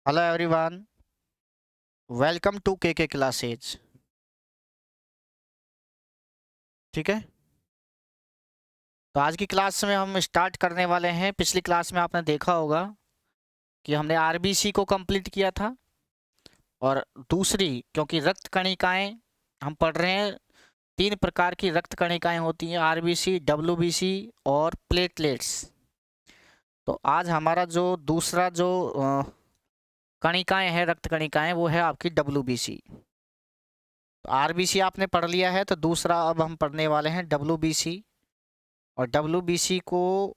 Hello everyone, welcome to के classes. ठीक है, तो आज की क्लास में हम स्टार्ट करने वाले हैं। पिछली क्लास में आपने देखा होगा कि हमने आरबीसी को कंप्लीट किया था। और दूसरी, क्योंकि रक्त कणिकाएं हम पढ़ रहे हैं, तीन प्रकार की रक्त कणिकाएं होती हैं, आरबीसी, डब्ल्यूबीसी और प्लेटलेट्स। तो आज हमारा जो दूसरा जो कणिकाएं हैं, रक्त कणिकाएं, वो है आपकी डब्ल्यूबीसी। आरबीसी आपने पढ़ लिया है, तो दूसरा अब हम पढ़ने वाले हैं डब्ल्यूबीसी। और डब्ल्यूबीसी को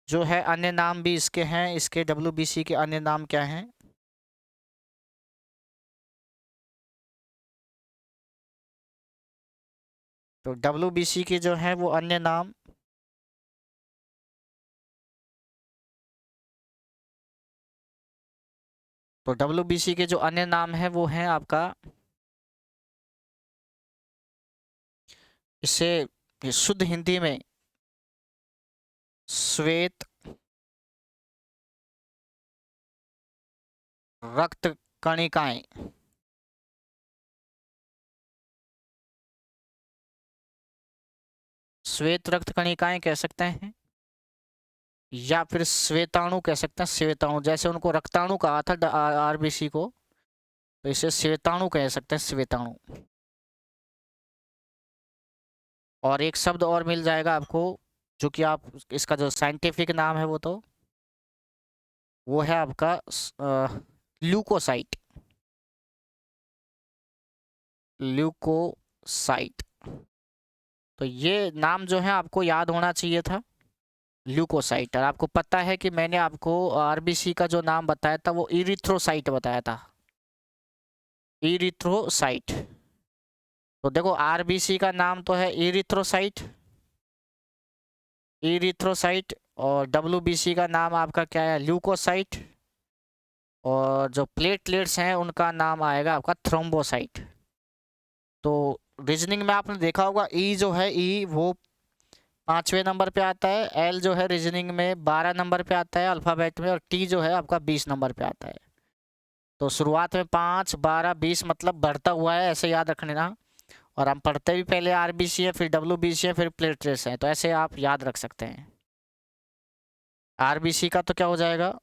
जो है अन्य नाम भी इसके हैं। इसके डब्ल्यूबीसी के अन्य नाम क्या हैं? तो डब्ल्यूबीसी के जो हैं वो अन्य नाम, तो डब्ल्यूबीसी के जो अन्य नाम है वो हैं आपका, इसे शुद्ध हिंदी में श्वेत रक्त कणिकाएं, श्वेत रक्त कणिकाएं कह सकते हैं, या फिर श्वेताणु कह सकते हैं। श्वेताणु, जैसे उनको रक्ताणु कहा था आरबीसी को, तो इसे श्वेताणु कह सकते हैं, श्वेताणु। और एक शब्द और मिल जाएगा आपको, जो कि आप इसका जो साइंटिफिक नाम है वो है आपका ल्यूकोसाइट। ल्यूकोसाइट, तो ये नाम जो है आपको याद होना चाहिए था, ल्यूकोसाइट। और आपको पता है कि मैंने आपको आरबीसी का जो नाम बताया था वो इरिथ्रोसाइट बताया था, इरिथ्रोसाइट। तो देखो, आरबीसी का नाम तो है इरिथ्रोसाइट, इरिथ्रोसाइट। और डब्ल्यूबीसी का नाम आपका क्या है? ल्यूकोसाइट। और जो प्लेटलेट्स हैं उनका नाम आएगा आपका थ्रोम्बोसाइट। तो रीजनिंग में आपने देखा होगा, ई जो है, ई वो 5वें नंबर पे आता है, एल जो है रीजनिंग में 12 नंबर पे आता है अल्फ़ाबेट में, और टी जो है आपका 20 नंबर पे आता है। तो शुरुआत में 5, 12, 20 मतलब बढ़ता हुआ है, ऐसे याद रख लेना। और हम पढ़ते भी पहले आरबीसी है, फिर डब्ल्यूबीसी है, फिर प्लेटलेट्स है, तो ऐसे आप याद रख सकते हैं। आरबीसी का तो क्या हो जाएगा?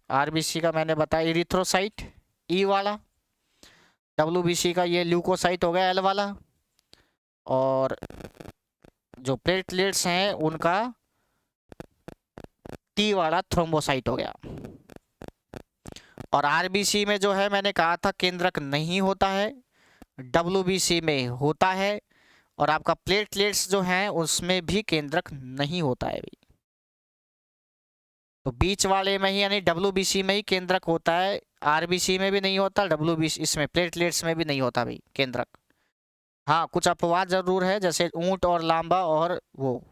आरबीसी का मैंने बताया इरिथ्रोसाइट, ई वाला। डब्ल्यूबीसी का ये ल्यूकोसाइट हो गया, एल वाला। और जो प्लेटलेट्स हैं उनका टी वाला, थ्रोम्बोसाइट हो गया। और आरबीसी में जो है मैंने कहा था केंद्रक नहीं होता है, डब्ल्यूबीसी में होता है। और आपका प्लेटलेट्स जो हैं उसमें भी केंद्रक नहीं होता है भी। तो बीच वाले में ही, यानी डब्ल्यूबीसी में ही केंद्रक होता है। आरबीसी में भी नहीं होता, डब्ल्यूबीसी इसमें प्लेटलेट्स में भी नहीं होता भाई केंद्रक। हाँ, कुछ अपवाद जरूर है, जैसे ऊंट और लांबा और वो।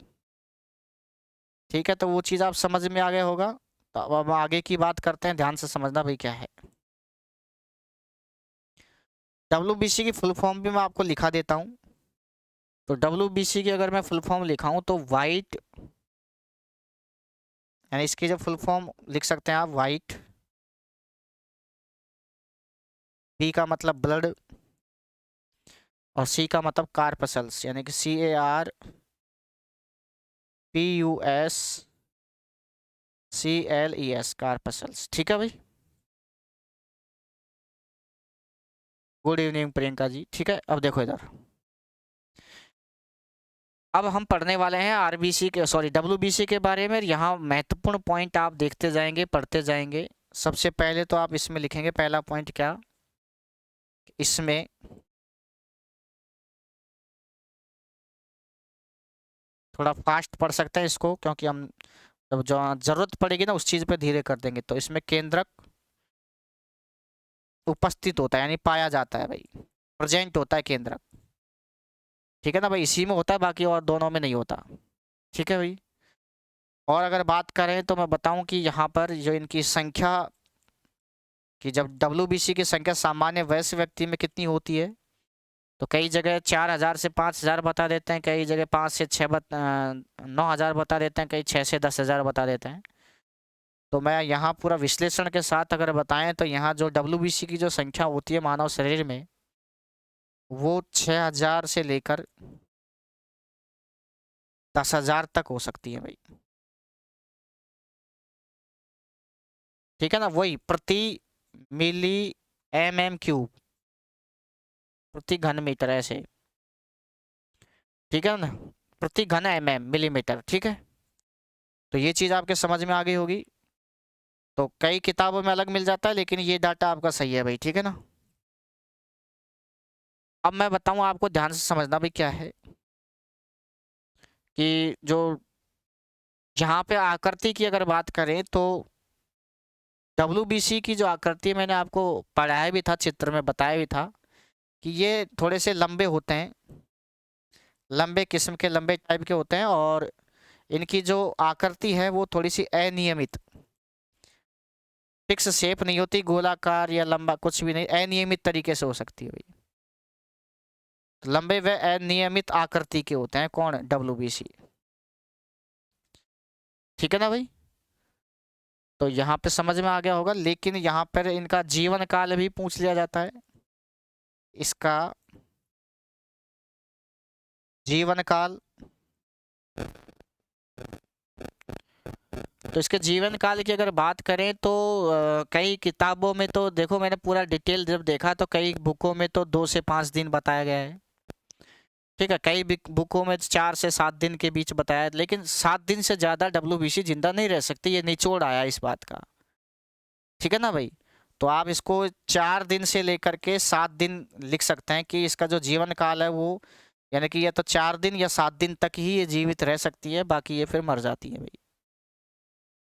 ठीक है, तो वो चीज़ आप समझ में आ गया होगा। तो अब हम आगे की बात करते हैं, ध्यान से समझना भाई क्या है। डब्ल्यूबीसी की फुल फॉर्म भी मैं आपको लिखा देता हूँ। तो डब्ल्यूबीसी की अगर मैं फुल फॉर्म लिखाऊं तो वाइट, यानी इसकी जो फुल फॉर्म लिख सकते हैं आप, वाइट। बी का मतलब ब्लड, और सी का मतलब कार्पसल्स, यानी कि CARPUSCLES, कार्पसल्स। ठीक है भाई। Good evening Priyanka ji. ठीक है, अब देखो इधर, अब हम पढ़ने वाले हैं आरबीसी के, सॉरी, डब्ल्यूबीसी के बारे में। यहाँ महत्वपूर्ण पॉइंट आप देखते जाएंगे, पढ़ते जाएंगे। सबसे पहले तो आप इसमें लिखेंगे पहला पॉइंट क्या, इसमें थोड़ा फास्ट पढ़ सकते हैं इसको, क्योंकि हम जब जो जरूरत पड़ेगी ना उस चीज़ पे धीरे कर देंगे। तो इसमें केंद्रक उपस्थित होता है, यानी पाया जाता है भाई, प्रेजेंट होता है केंद्रक। ठीक है ना भाई, इसी में होता है, बाकी और दोनों में नहीं होता। ठीक है भाई। और अगर बात करें तो मैं बताऊं कि यहाँ पर जो इनकी संख्या, कि जब डब्ल्यूबीसी की संख्या सामान्य वयस्क व्यक्ति में कितनी होती है, तो कई जगह 4000 से 5000 बता देते हैं, कई जगह 5 से 6 9000 बता देते हैं, कई 6 से 10,000 बता देते हैं। तो मैं यहाँ पूरा विश्लेषण के साथ अगर बताएं तो यहाँ जो WBC की जो संख्या होती है मानव शरीर में, वो 6000 से लेकर 10,000 तक हो सकती है भाई। ठीक है ना, वही प्रति मिली MM³ प्रति घन मीटर ऐसे। ठीक है ना, प्रति घन MM मिलीमीटर। ठीक है, तो ये चीज़ आपके समझ में आ गई होगी। तो कई किताबों में अलग मिल जाता है, लेकिन ये डाटा आपका सही है भाई। ठीक है ना, अब मैं बताऊं आपको, ध्यान से समझना भी क्या है कि जो यहाँ पे आकृति की अगर बात करें तो WBC की जो आकृति है, मैंने आपको पढ़ाया भी था, चित्र में बताया भी था कि ये थोड़े से लंबे होते हैं, लंबे किस्म के, लंबे टाइप के होते हैं, और इनकी जो आकृति है वो थोड़ी सी अनियमित, फिक्स शेप नहीं होती, गोलाकार या लंबा कुछ भी नहीं, अनियमित तरीके से हो सकती है भाई। तो लंबे व अनियमित आकृति के होते हैं कौन? WBC। ठीक है ना भाई, तो यहाँ पे समझ में आ गया होगा। लेकिन यहाँ पर इनका जीवन काल भी पूछ लिया जाता है, इसका जीवन काल। तो इसके जीवन काल की अगर बात करें तो कई किताबों में तो देखो, मैंने पूरा डिटेल जब देखा तो कई बुकों में तो 2 से 5 दिन बताया गया है। ठीक है, कई बुकों में 4 से 7 दिन के बीच बताया है, लेकिन 7 दिन से ज़्यादा WBC जिंदा नहीं रह सकती, ये निचोड़ आया इस बात का। ठीक है ना भाई, तो आप इसको 4 दिन से लेकर के 7 दिन लिख सकते हैं कि इसका जो जीवन काल है वो, यानी कि ये तो 4 दिन या 7 दिन तक ही ये जीवित रह सकती है, बाकी ये फिर मर जाती है भाई।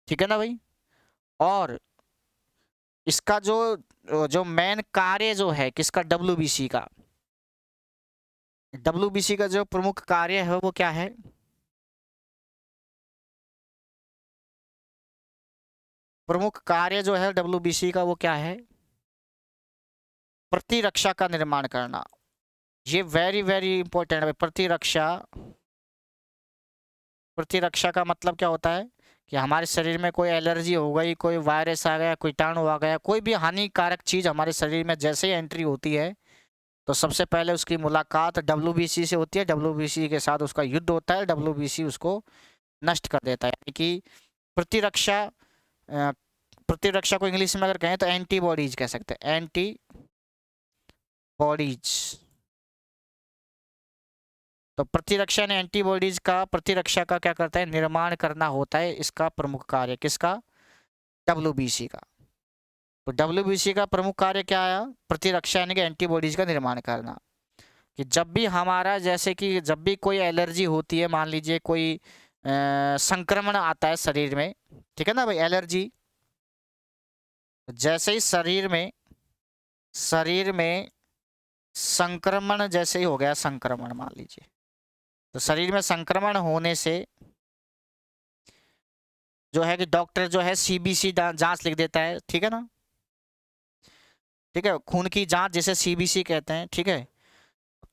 ठीक है ना भाई, और इसका जो जो मेन कार्य जो है किसका? WBC का। WBC का जो प्रमुख कार्य है वो क्या है? प्रमुख कार्य जो है WBC का वो क्या है? प्रतिरक्षा का निर्माण करना। ये वेरी वेरी इंपॉर्टेंट है। प्रतिरक्षा, प्रतिरक्षा का मतलब क्या होता है कि हमारे शरीर में कोई एलर्जी हो गई, कोई वायरस आ गया, कोई कीटाणु आ गया, कोई भी हानिकारक चीज़ हमारे शरीर में जैसे ही एंट्री होती है तो सबसे पहले उसकी मुलाकात WBC से होती है, WBC के साथ उसका युद्ध होता है, WBC उसको नष्ट कर देता है। यानी कि प्रतिरक्षा, प्रतिरक्षा को इंग्लिश में अगर कहें तो एंटीबॉडीज कह सकते हैं, एंटीबॉडीज। तो प्रतिरक्षा ने एंटीबॉडीज का, प्रतिरक्षा का क्या करता है? निर्माण करना होता है, इसका प्रमुख कार्य किसका? WBC का। तो WBC का प्रमुख कार्य क्या आया? प्रतिरक्षा यानी कि एंटीबॉडीज का निर्माण करना। कि जब भी हमारा, जैसे कि जब भी कोई एलर्जी होती है, मान लीजिए कोई संक्रमण आता है शरीर में, ठीक है ना भाई, एलर्जी, जैसे ही शरीर में संक्रमण जैसे ही हो गया, संक्रमण मान लीजिए, तो शरीर में संक्रमण होने से जो है कि डॉक्टर जो है CBC जांच लिख देता है। ठीक है ना, ठीक है, खून की जांच जिसे CBC कहते हैं। ठीक है,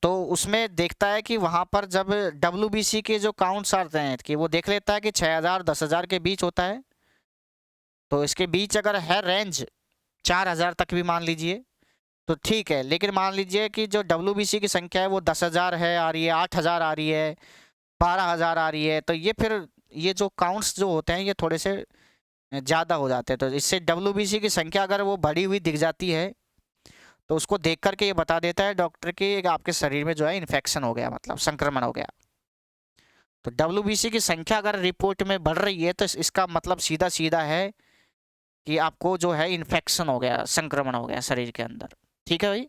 तो उसमें देखता है कि वहां पर जब WBC के जो काउंट्स आते हैं कि वो देख लेता है कि 6000 10,000 के बीच होता है, तो इसके बीच अगर है रेंज 4000 तक भी मान लीजिए तो ठीक है। लेकिन मान लीजिए कि जो WBC की संख्या है वो 10,000 है, आ रही है, 8,000 आ रही है, 12,000 आ रही है, तो ये फिर ये जो काउंट्स जो होते हैं ये थोड़े से ज़्यादा हो जाते हैं। तो इससे WBC की संख्या अगर वो बढ़ी हुई दिख जाती है तो उसको देख करके ये बता देता है डॉक्टर कि आपके शरीर में जो है इन्फेक्शन हो गया, मतलब संक्रमण हो गया। तो WBC की संख्या अगर रिपोर्ट में बढ़ रही है तो इसका मतलब सीधा सीधा है कि आपको जो है इन्फेक्शन हो गया, संक्रमण हो गया शरीर के अंदर। ठीक है भाई,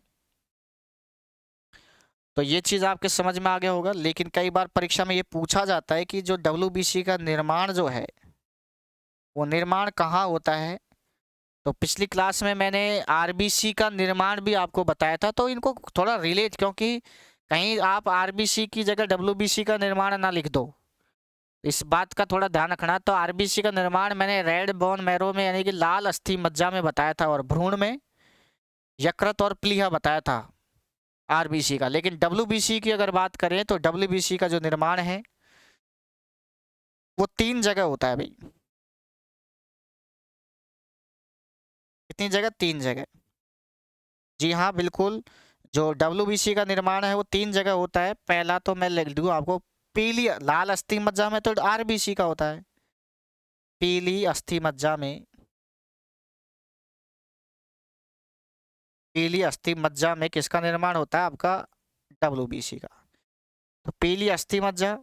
तो ये चीज़ आपके समझ में आ गया होगा। लेकिन कई बार परीक्षा में ये पूछा जाता है कि जो WBC का निर्माण जो है वो निर्माण कहाँ होता है। तो पिछली क्लास में मैंने RBC का निर्माण भी आपको बताया था, तो इनको थोड़ा रिलेट, क्योंकि कहीं आप RBC की जगह WBC का निर्माण ना लिख दो, इस बात का थोड़ा ध्यान रखना। तो RBC का निर्माण मैंने रेड बोन मैरो में यानी कि लाल अस्थि मज्जा में बताया था, और भ्रूण में यकृत और प्लीहा बताया था RBC का। लेकिन WBC की अगर बात करें तो WBC का जो निर्माण है वो 3 जगह होता है भाई। कितनी जगह? 3 जगह। जी हाँ बिल्कुल, जो WBC का निर्माण है वो 3 जगह होता है। पहला तो मैं लिख दूँ आपको, पीली लाल अस्थि मज्जा में तो RBC का होता है। पीली अस्थि मज्जा में, पीली अस्थि मज्जा में किसका निर्माण होता है? आपका WBC का। तो पीली अस्थि मज्जा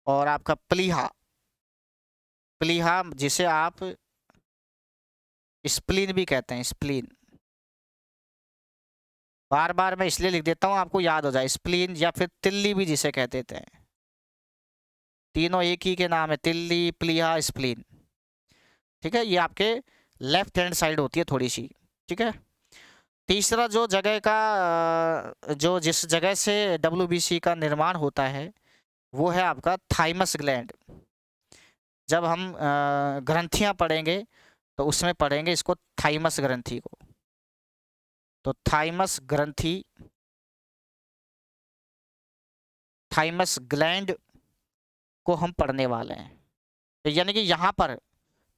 और आपका प्लीहा, प्लीहा जिसे आप स्प्लीन भी कहते हैं, स्प्लीन। बार बार मैं इसलिए लिख देता हूँ आपको याद हो जाए, स्प्लीन या फिर तिल्ली भी जिसे कह देते हैं। तीनों एक ही के नाम है, तिल्ली, प्लीहा, स्प्लीन। ठीक है, ये आपके लेफ्ट हैंड साइड होती है थोड़ी सी। ठीक है, तीसरा जो जगह का जो जिस जगह से WBC का निर्माण होता है वो है आपका थाइमस ग्लैंड। जब हम ग्रंथियां पढ़ेंगे तो उसमें पढ़ेंगे इसको, थाइमस ग्रंथि को। तो थाइमस ग्रंथि, थाइमस ग्लैंड को हम पढ़ने वाले हैं। तो यानी कि यहाँ पर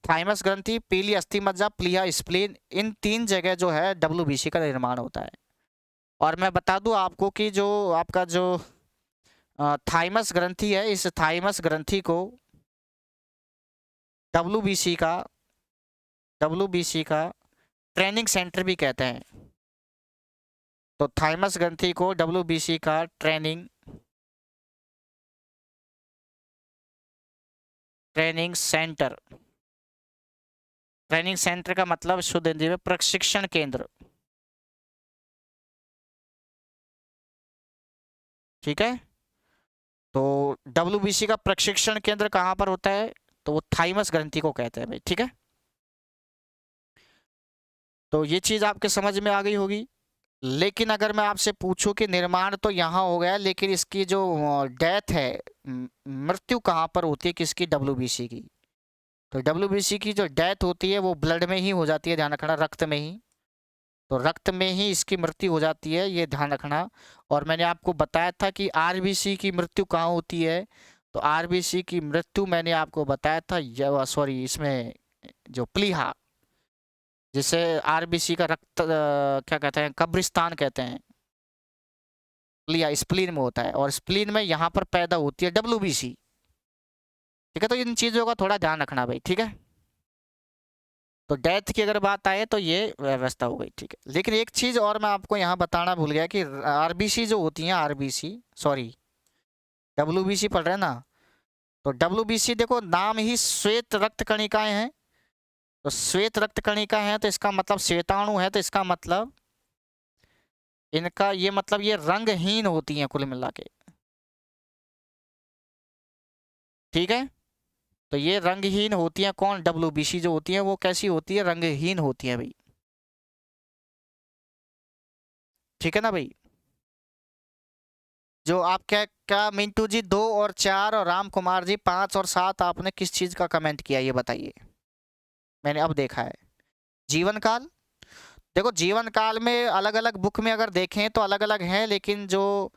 थाइमस ग्रंथि, पीली अस्थि मज्जा, प्लीहा, स्प्लीन, इन 3 जगह जो है WBC का निर्माण होता है। और मैं बता दूं आपको कि जो आपका जो थाइमस ग्रंथि है, इस थाइमस ग्रंथि को WBC का ट्रेनिंग सेंटर भी कहते हैं। तो थाइमस ग्रंथि को WBC का ट्रेनिंग सेंटर, ट्रेनिंग सेंटर का मतलब शुद्ध हिंदी में प्रशिक्षण केंद्र। ठीक है, तो WBC का प्रशिक्षण केंद्र कहाँ पर होता है? तो वो थाइमस ग्रंथि को कहते हैं भाई। ठीक है, तो ये चीज आपके समझ में आ गई होगी। लेकिन अगर मैं आपसे पूछूं कि निर्माण तो यहाँ हो गया, लेकिन इसकी जो डेथ है, मृत्यु कहाँ पर होती है किसकी? WBC की। तो WBC की जो डेथ होती है वो ब्लड में ही हो जाती है, ध्यान रखना, रक्त में ही। तो रक्त में ही इसकी मृत्यु हो जाती है, ये ध्यान रखना। और मैंने आपको बताया था कि RBC की मृत्यु कहाँ होती है। तो RBC की मृत्यु मैंने आपको बताया था, सॉरी, इसमें जो प्लीहा, जिसे RBC का रक्त क्या कहते हैं, कब्रिस्तान कहते हैं, प्लीहा स्प्लीन में होता है। और स्प्लीन में यहाँ पर पैदा होती है WBC। ठीक है, तो इन चीज़ों का थोड़ा ध्यान रखना भाई। ठीक है, तो डेथ की अगर बात आए तो ये व्यवस्था हो गई। ठीक है, लेकिन एक चीज़ और मैं आपको यहाँ बताना भूल गया कि RBC जो होती हैं, RBC सॉरी WBC पढ़ रहे हैं ना, तो WBC देखो नाम ही श्वेत रक्त कणिकाएं हैं। तो श्वेत रक्त कणिका है तो इसका मतलब श्वेताणु है, तो इसका मतलब इनका ये मतलब ये रंगहीन होती हैं कुल मिला के। ठीक है, तो ये रंगहीन होती हैं। कौन? WBC जो होती है वो कैसी होती है? रंगहीन होती है भाई। ठीक है ना भाई। जो आप क्या क्या मिंटू जी 2 और 4 और राम कुमार जी 5 और 7 आपने किस चीज का कमेंट किया ये बताइए, मैंने अब देखा है। जीवन काल, देखो जीवन काल में अलग अलग बुक में अगर देखें तो अलग अलग है, लेकिन जो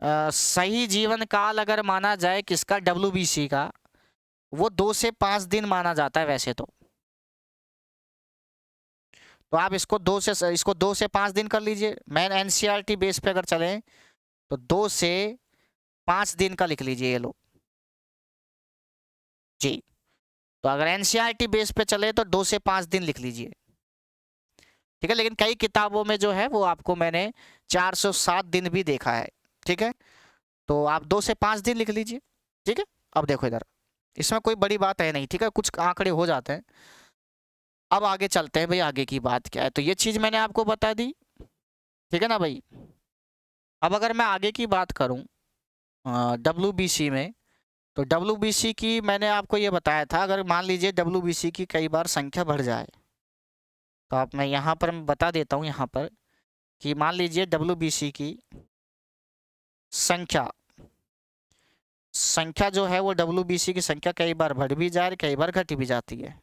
सही जीवन काल अगर माना जाए किसका? WBC का, वो 2 से 5 दिन माना जाता है वैसे तो आप इसको 2 से 5 दिन कर लीजिए। मैं NCERT बेस पे अगर चलें तो 2 से 5 दिन का लिख लीजिए ये लो जी। तो अगर NCERT बेस पे चले तो 2 से 5 दिन लिख लीजिए। ठीक है, लेकिन कई किताबों में जो है वो आपको मैंने 407 दिन भी देखा है। ठीक है, तो आप 2 से 5 दिन लिख लीजिए। ठीक है, अब देखो इधर, इसमें कोई बड़ी बात है नहीं। ठीक है, कुछ आंकड़े हो जाते हैं। अब आगे चलते हैं भाई, आगे की बात क्या है, तो ये चीज़ मैंने आपको बता दी। ठीक है ना भाई। अब अगर मैं आगे की बात करूं WBC में, तो WBC की मैंने आपको ये बताया था, अगर मान लीजिए WBC की कई बार संख्या बढ़ जाए, तो आप मैं यहाँ पर बता देता हूँ यहाँ पर कि मान लीजिए WBC की संख्या जो है वो WBC की संख्या कई बार बढ़ भी जाए, कई बार घट भी जाती है।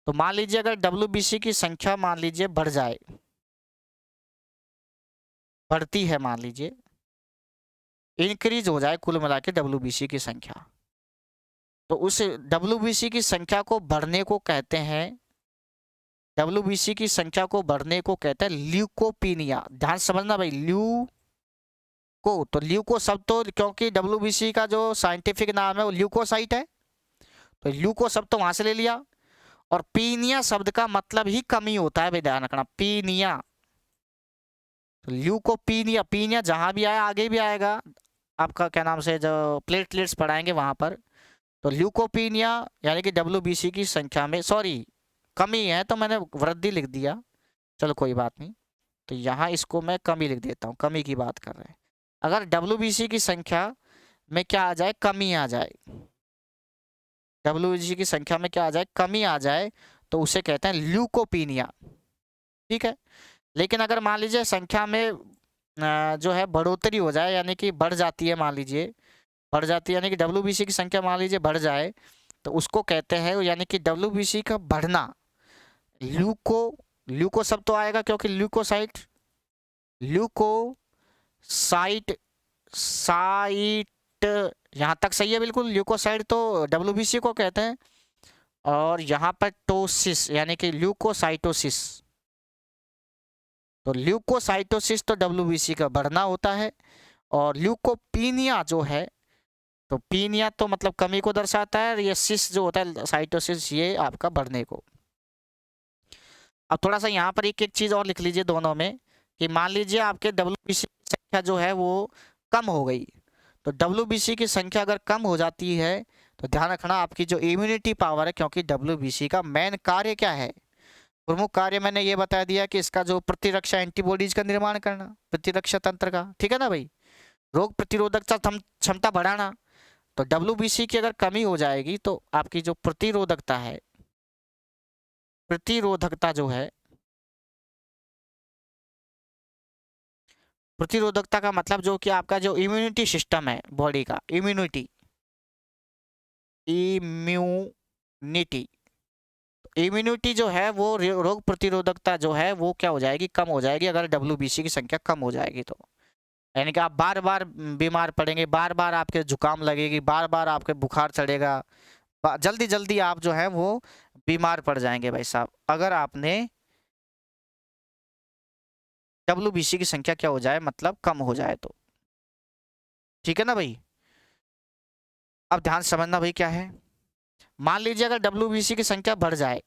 तो मान लीजिए अगर WBC की संख्या मान लीजिए बढ़ जाए, बढ़ती है, मान लीजिए इंक्रीज हो जाए कुल मिला के WBC की संख्या, तो उस WBC की संख्या को बढ़ने को कहते हैं WBC की संख्या को बढ़ने को कहते हैं ल्यूकोपीनिया। ध्यान समझना भाई, तो ल्यूको शब्द तो, क्योंकि WBC का जो साइंटिफिक नाम है वो ल्यूकोसाइट है, तो ल्यूको शब्द तो वहां से ले लिया। और पीनिया शब्द का मतलब ही कमी होता है भाई, ध्यान रखना, पीनिया। तो ल्यूकोपीनिया, पीनिया जहां भी आया आगे भी आएगा आपका, क्या नाम से जो प्लेटलेट्स पढ़ाएंगे वहां पर। तो ल्यूकोपीनिया यानी कि WBC की संख्या में, सॉरी कमी है तो मैंने वृद्धि लिख दिया, चलो कोई बात नहीं। तो यहाँ इसको मैं कमी लिख देता हूँ, कमी की बात कर रहे हैं। अगर WBC की संख्या में क्या आ जाए, कमी आ जाए, WBC की संख्या में क्या आ जाए, कमी आ जाए, तो उसे कहते हैं ल्यूकोपीनिया। ठीक है। लेकिन अगर मान लीजिए संख्या में जो है बढ़ोतरी हो जाए, यानी कि बढ़ जाती है, मान लीजिए बढ़ जाती है, यानी कि WBC की संख्या मान लीजिए बढ़ जाए, तो उसको कहते हैं, यानी कि WBC का बढ़ना, ल्यूको शब्द तो आएगा क्योंकि ल्यूकोसाइट, साइट यहाँ तक सही है बिल्कुल। ल्यूकोसाइट तो WBC को कहते हैं, और यहाँ पर टोसिस यानी कि ल्यूकोसाइटोसिस, तो ल्यूकोसाइटोसिस तो WBC का बढ़ना होता है। और ल्यूकोपीनिया जो है, तो पीनिया तो मतलब कमी को दर्शाता है, और ये सिस जो होता है साइटोसिस, ये आपका बढ़ने को। अब थोड़ा सा यहाँ पर एक एक चीज और लिख लीजिए दोनों में, कि मान लीजिए आपके WBC की संख्या जो है वो कम हो गई, तो WBC की संख्या अगर कम हो जाती है तो ध्यान रखना आपकी जो इम्यूनिटी पावर है, क्योंकि WBC का मेन कार्य क्या है, प्रमुख कार्य मैंने ये बता दिया कि इसका जो प्रतिरक्षा एंटीबॉडीज का निर्माण करना, प्रतिरक्षा तंत्र का, ठीक है ना भाई, रोग प्रतिरोधकता क्षमता बढ़ाना। तो WBC की अगर कमी हो जाएगी तो आपकी जो प्रतिरोधकता है, प्रतिरोधकता जो है, प्रतिरोधकता का मतलब जो कि आपका जो इम्यूनिटी सिस्टम है बॉडी का, इम्यूनिटी जो है वो, रोग प्रतिरोधकता जो है वो क्या हो जाएगी, कम हो जाएगी, अगर WBC की संख्या कम हो जाएगी तो। यानी कि आप बार बार बीमार पड़ेंगे, बार बार आपके जुकाम लगेगी, बार बार आपके बुखार चढ़ेगा, जल्दी जल्दी आप जो है वो बीमार पड़ जाएंगे भाई साहब, अगर आपने WBC की संख्या क्या हो जाए, मतलब कम हो जाए तो। ठीक है ना भाई। अब ध्यान समझना भाई क्या है, मान लीजिए अगर WBC की संख्या बढ़ जाए,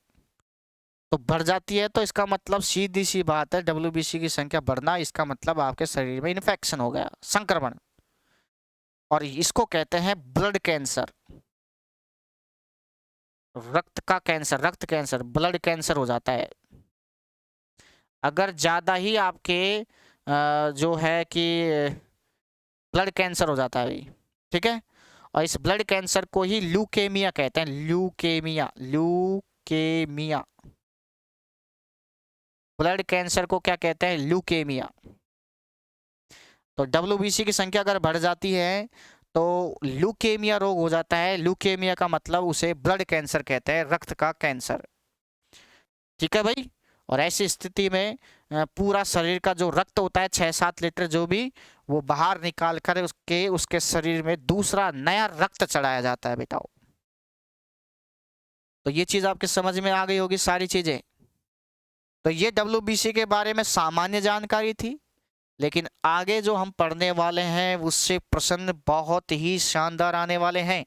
तो बढ़ जाती है तो इसका मतलब सीधी सी बात है, WBC की संख्या बढ़ना, इसका मतलब आपके शरीर में इन्फेक्शन हो गया, संक्रमण, और इसको कहते हैं ब्लड कैंसर, रक्त का कैंसर, रक्त कैंसर, ब्लड कैंसर हो जाता है अगर ज्यादा ही आपके जो है कि ब्लड कैंसर हो जाता है भाई। ठीक है। और इस ब्लड कैंसर को ही ल्यूकेमिया कहते हैं, ल्यूकेमिया, ब्लड कैंसर को क्या कहते हैं, ल्यूकेमिया। तो WBC की संख्या अगर बढ़ जाती है तो ल्यूकेमिया रोग हो जाता है, ल्यूकेमिया का मतलब उसे ब्लड कैंसर कहते हैं, रक्त का कैंसर। ठीक है भाई। और ऐसी स्थिति में पूरा शरीर का जो रक्त होता है 6-7 लीटर जो भी, वो बाहर निकाल कर उसके शरीर में दूसरा नया रक्त चढ़ाया जाता है बेटाओ। तो ये चीज आपके समझ में आ गई होगी सारी चीजें। तो ये WBC के बारे में सामान्य जानकारी थी, लेकिन आगे जो हम पढ़ने वाले हैं उससे प्रश्न बहुत ही शानदार आने वाले हैं।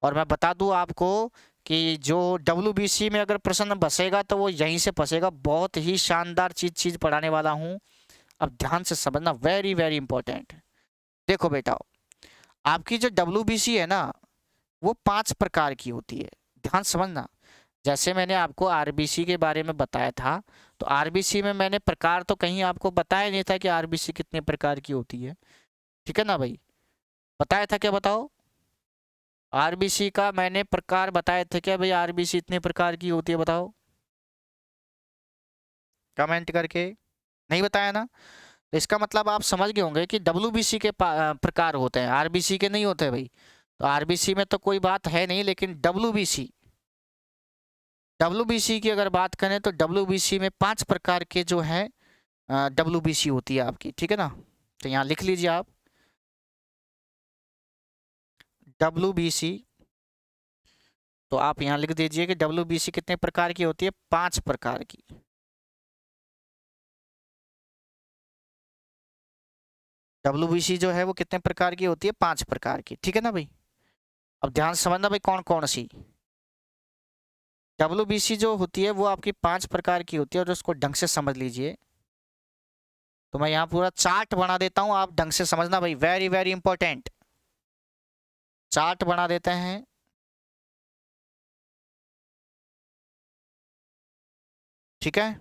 और मैं बता दूं आपको कि जो WBC में अगर प्रश्न बसेगा तो वो यहीं से फंसेगा, बहुत ही शानदार चीज पढ़ाने वाला हूं। अब ध्यान से समझना, वेरी वेरी इंपॉर्टेंट। देखो बेटा, आपकी जो WBC है ना, वो 5 प्रकार की होती है, ध्यान समझना। जैसे मैंने आपको RBC के बारे में बताया था, तो RBC में मैंने प्रकार तो कहीं आपको बताया नहीं था कि RBC कितने प्रकार की होती है। ठीक है ना भाई, बताया था क्या, बताओ। RBC का मैंने प्रकार बताए थे क्या भाई, RBC इतने प्रकार की होती है, बताओ कमेंट करके। नहीं बताया ना, तो इसका मतलब आप समझ गए होंगे कि WBC के प्रकार होते हैं, RBC के नहीं होते भाई। तो RBC में तो कोई बात है नहीं, लेकिन WBC की अगर बात करें तो WBC में 5 प्रकार के जो है WBC होती है आपकी। ठीक है ना, तो यहाँ लिख लीजिए आप, WBC तो आप यहाँ लिख दीजिए कि WBC कितने प्रकार की होती है? 5 प्रकार की। WBC जो है वो कितने प्रकार की होती है? 5 प्रकार की, ठीक है ना भाई। अब ध्यान से समझना भाई कौन कौन सी। WBC जो होती है वो आपकी 5 प्रकार की होती है, और उसको ढंग से समझ लीजिए। तो मैं यहाँ पूरा चार्ट बना देता हूँ, आप ढंग से समझना भाई, वेरी वेरी इंपॉर्टेंट। चार्ट बना देते हैं। ठीक है।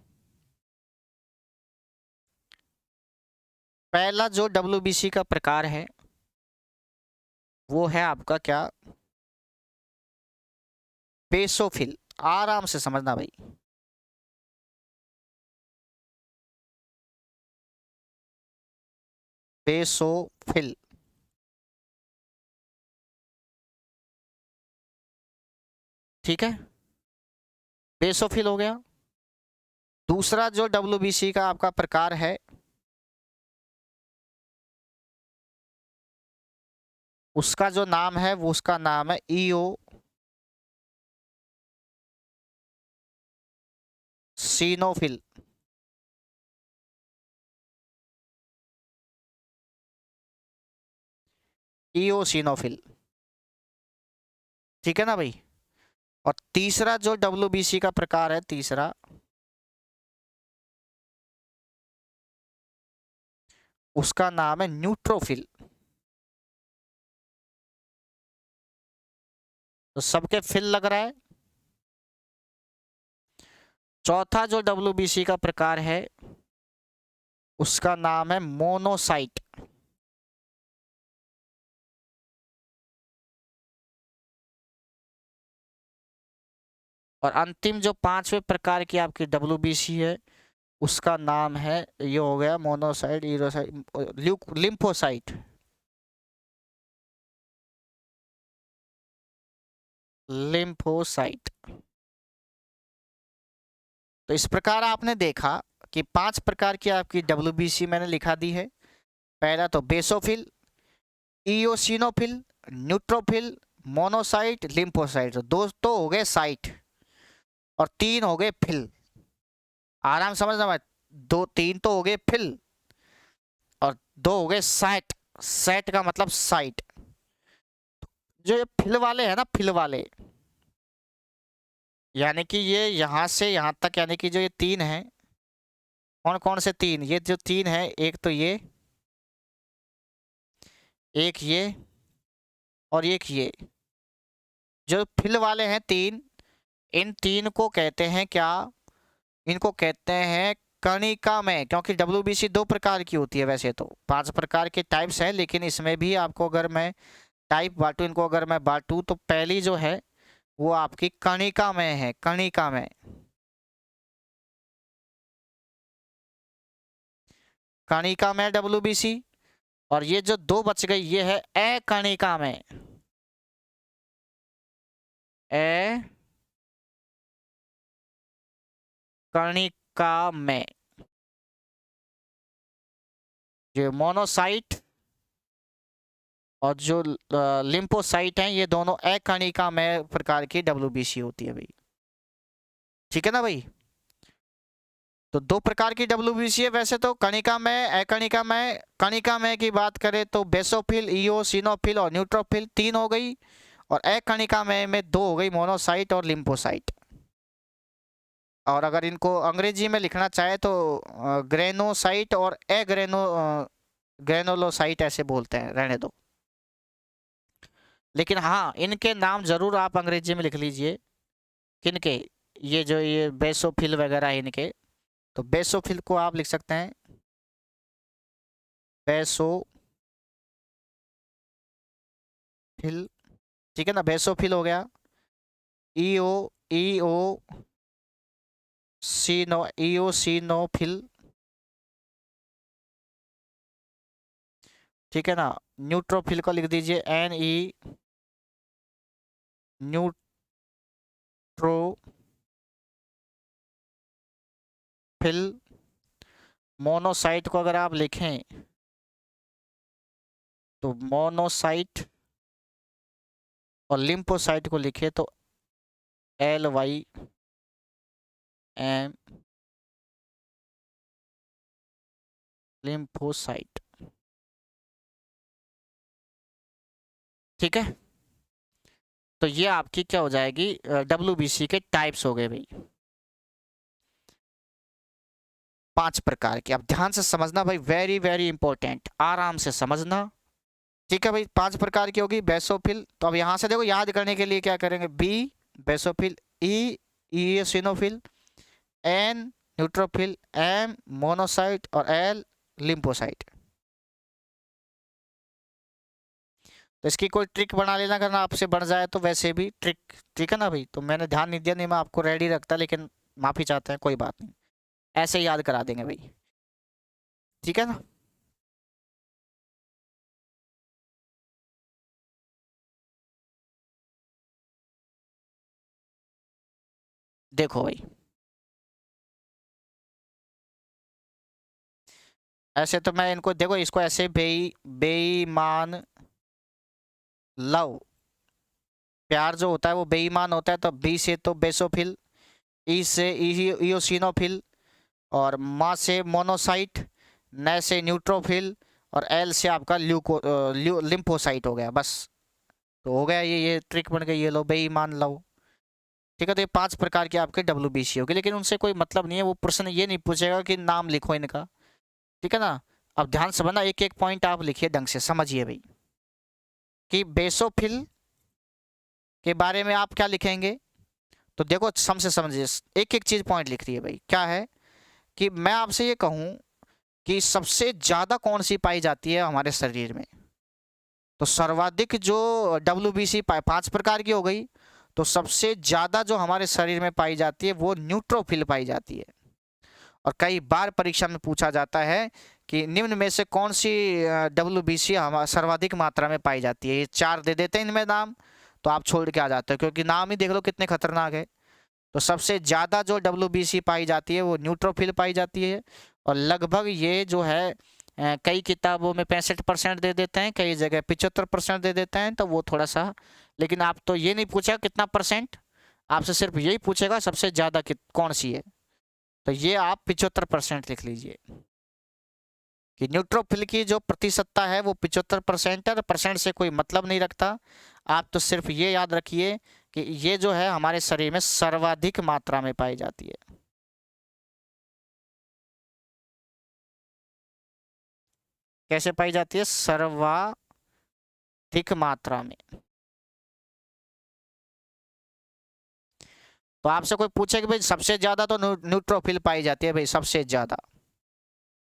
पहला जो WBC का प्रकार है वो है आपका क्या? बेसोफिल। आराम से समझना भाई। बेसोफिल। ठीक है, बेसोफिल हो गया। दूसरा जो WBC का आपका प्रकार है उसका जो नाम है वो उसका नाम है इओसिनोफिल। इओसिनोफिल, ठीक है ना भाई। और तीसरा जो WBC का प्रकार है, तीसरा, उसका नाम है न्यूट्रोफिल। तो सबके फिल लग रहा है। चौथा जो WBC का प्रकार है उसका नाम है मोनोसाइट। और अंतिम जो 5वें प्रकार की आपकी WBC है उसका नाम है, ये हो गया मोनोसाइट, इरोसाइट, लिम्फोसाइट। लिम्फोसाइट। तो इस प्रकार आपने देखा कि 5 प्रकार की आपकी WBC मैंने लिखा दी है। पहला तो basophil, eosinophil, neutrophil, monocyte, lymphocyte. तो दो तो हो गए साइट और 3 हो गए फिल। आराम समझना मत, 3 तो हो गए फिल और 2 हो गए साइट। साइट का मतलब साइट। जो ये फिल वाले हैं ना, फिल वाले, यानी कि ये यहां से यहां तक, यानी कि जो ये 3 हैं, कौन कौन से 3? ये जो 3 है, एक तो ये, एक ये, और एक ये। जो फिल वाले हैं 3, इन 3 को कहते हैं क्या? इनको कहते हैं कणिका में। क्योंकि WBC 2 प्रकार की होती है, वैसे तो 5 प्रकार के टाइप्स हैं, लेकिन इसमें भी आपको अगर मैं टाइप बांटू, इनको अगर मैं बांटू, तो पहली जो है वो आपकी कणिका में है, कणिका में। कणिका में WBC। और ये जो 2 बच गई ये है अकणिका में। अकणिका में जो मोनोसाइट और जो लिम्फोसाइट हैं, ये दोनों अकणिका में प्रकार की WBC होती है भाई। ठीक है ना भाई। तो 2 प्रकार की WBC है वैसे तो, कणिका में, अकणिका में। कणिका में की बात करें तो बेसोफिल, इओसिनोफिल और न्यूट्रोफिल 3 हो गई। और अकणिका में 2 हो गई, मोनोसाइट और लिम्फोसाइट। और अगर इनको अंग्रेजी में लिखना चाहे तो ग्रेनोसाइट और ग्रेनुलोसाइट ऐसे बोलते हैं, रहने दो। लेकिन हाँ, इनके नाम जरूर आप अंग्रेजी में लिख लीजिए। किनके? ये जो ये बेसोफिल वगैरह है इनके। तो बेसोफिल को आप लिख सकते हैं बेसोफिल। ठीक है ना, बेसोफिल हो गया। ईओ ईओ इओसिनोफिल। ठीक है ना। न्यूट्रोफिल को लिख दीजिए न्यूट्रोफिल। मोनोसाइट को अगर आप लिखें तो मोनोसाइट, और लिम्फोसाइट को लिखे तो LYM लिम्फोसाइट। ठीक है, तो ये आपकी क्या हो जाएगी, WBC के टाइप्स हो गए भाई, 5 प्रकार के। अब ध्यान से समझना भाई, वेरी वेरी इंपॉर्टेंट, आराम से समझना। ठीक है भाई, 5 प्रकार की होगी बेसोफिल। तो अब यहां से देखो, याद करने के लिए क्या करेंगे, बी बेसोफिल, ई eosinophil, N neutrophil, M monocyte और एल लिम्फोसाइट। तो इसकी कोई ट्रिक बना लेना, अगर आपसे बढ़ जाए तो वैसे भी ट्रिक। ठीक है ना भाई, तो मैंने ध्यान नहीं दिया, नहीं मैं आपको रेडी रखता, लेकिन माफी चाहते हैं, कोई बात नहीं, ऐसे ही याद करा देंगे भाई। ठीक है ना। देखो भाई, ऐसे तो मैं इनको, देखो इसको ऐसे बेईमान लव, प्यार जो होता है वो बेईमान होता है, तो बी से तो बेसोफिल, ई से इयोसिनोफिल, और मा से मोनोसाइट, न से न्यूट्रोफिल, और एल से आपका लिम्फोसाइट हो गया बस। तो हो गया, ये ट्रिक बन गई, ये लो बेईमान लो। ठीक है, तो ये 5 प्रकार के आपके WBC होगी, लेकिन उनसे कोई मतलब नहीं है, वो प्रश्न ये नहीं पूछेगा कि नाम लिखो इनका। ठीक है ना। अब ध्यान से समझना, एक एक पॉइंट आप लिखिए, ढंग से समझिए भाई, कि बेसोफिल के बारे में आप क्या लिखेंगे। तो देखो समझे समझिए, एक एक चीज पॉइंट लिख रही है भाई, क्या है कि मैं आपसे ये कहूं कि सबसे ज्यादा कौन सी पाई जाती है हमारे शरीर में। तो सर्वाधिक जो WBC 5 प्रकार की हो गई, तो सबसे ज्यादा जो हमारे शरीर में पाई जाती है वो न्यूट्रोफिल पाई जाती है। और कई बार परीक्षा में पूछा जाता है कि निम्न में से कौन सी WBC हमारे सर्वाधिक मात्रा में पाई जाती है, ये 4 दे देते हैं इनमें नाम, तो आप छोड़ के आ जाते हो, क्योंकि नाम ही देख लो कितने खतरनाक है। तो सबसे ज़्यादा जो WBC पाई जाती है वो न्यूट्रोफिल पाई जाती है, और लगभग ये जो है कई किताबों में 65% दे देते हैं, कई जगह 75% दे देते हैं, तो वो थोड़ा सा। लेकिन आप तो ये नहीं पूछा कितना परसेंट, आपसे सिर्फ यही पूछेगा सबसे ज़्यादा कौन सी है। तो ये आप 75% लिख लीजिए, कि न्यूट्रोफिल की जो प्रतिशतता है वो 75% है, परसेंट से कोई मतलब नहीं रखता। आप तो सिर्फ ये याद रखिए कि ये जो है हमारे शरीर में सर्वाधिक मात्रा में पाई जाती है। कैसे पाई जाती है, सर्वाधिक मात्रा में। तो आपसे कोई पूछे कि भाई सबसे ज्यादा, तो न्यूट्रोफिल पाई जाती है भाई सबसे ज्यादा।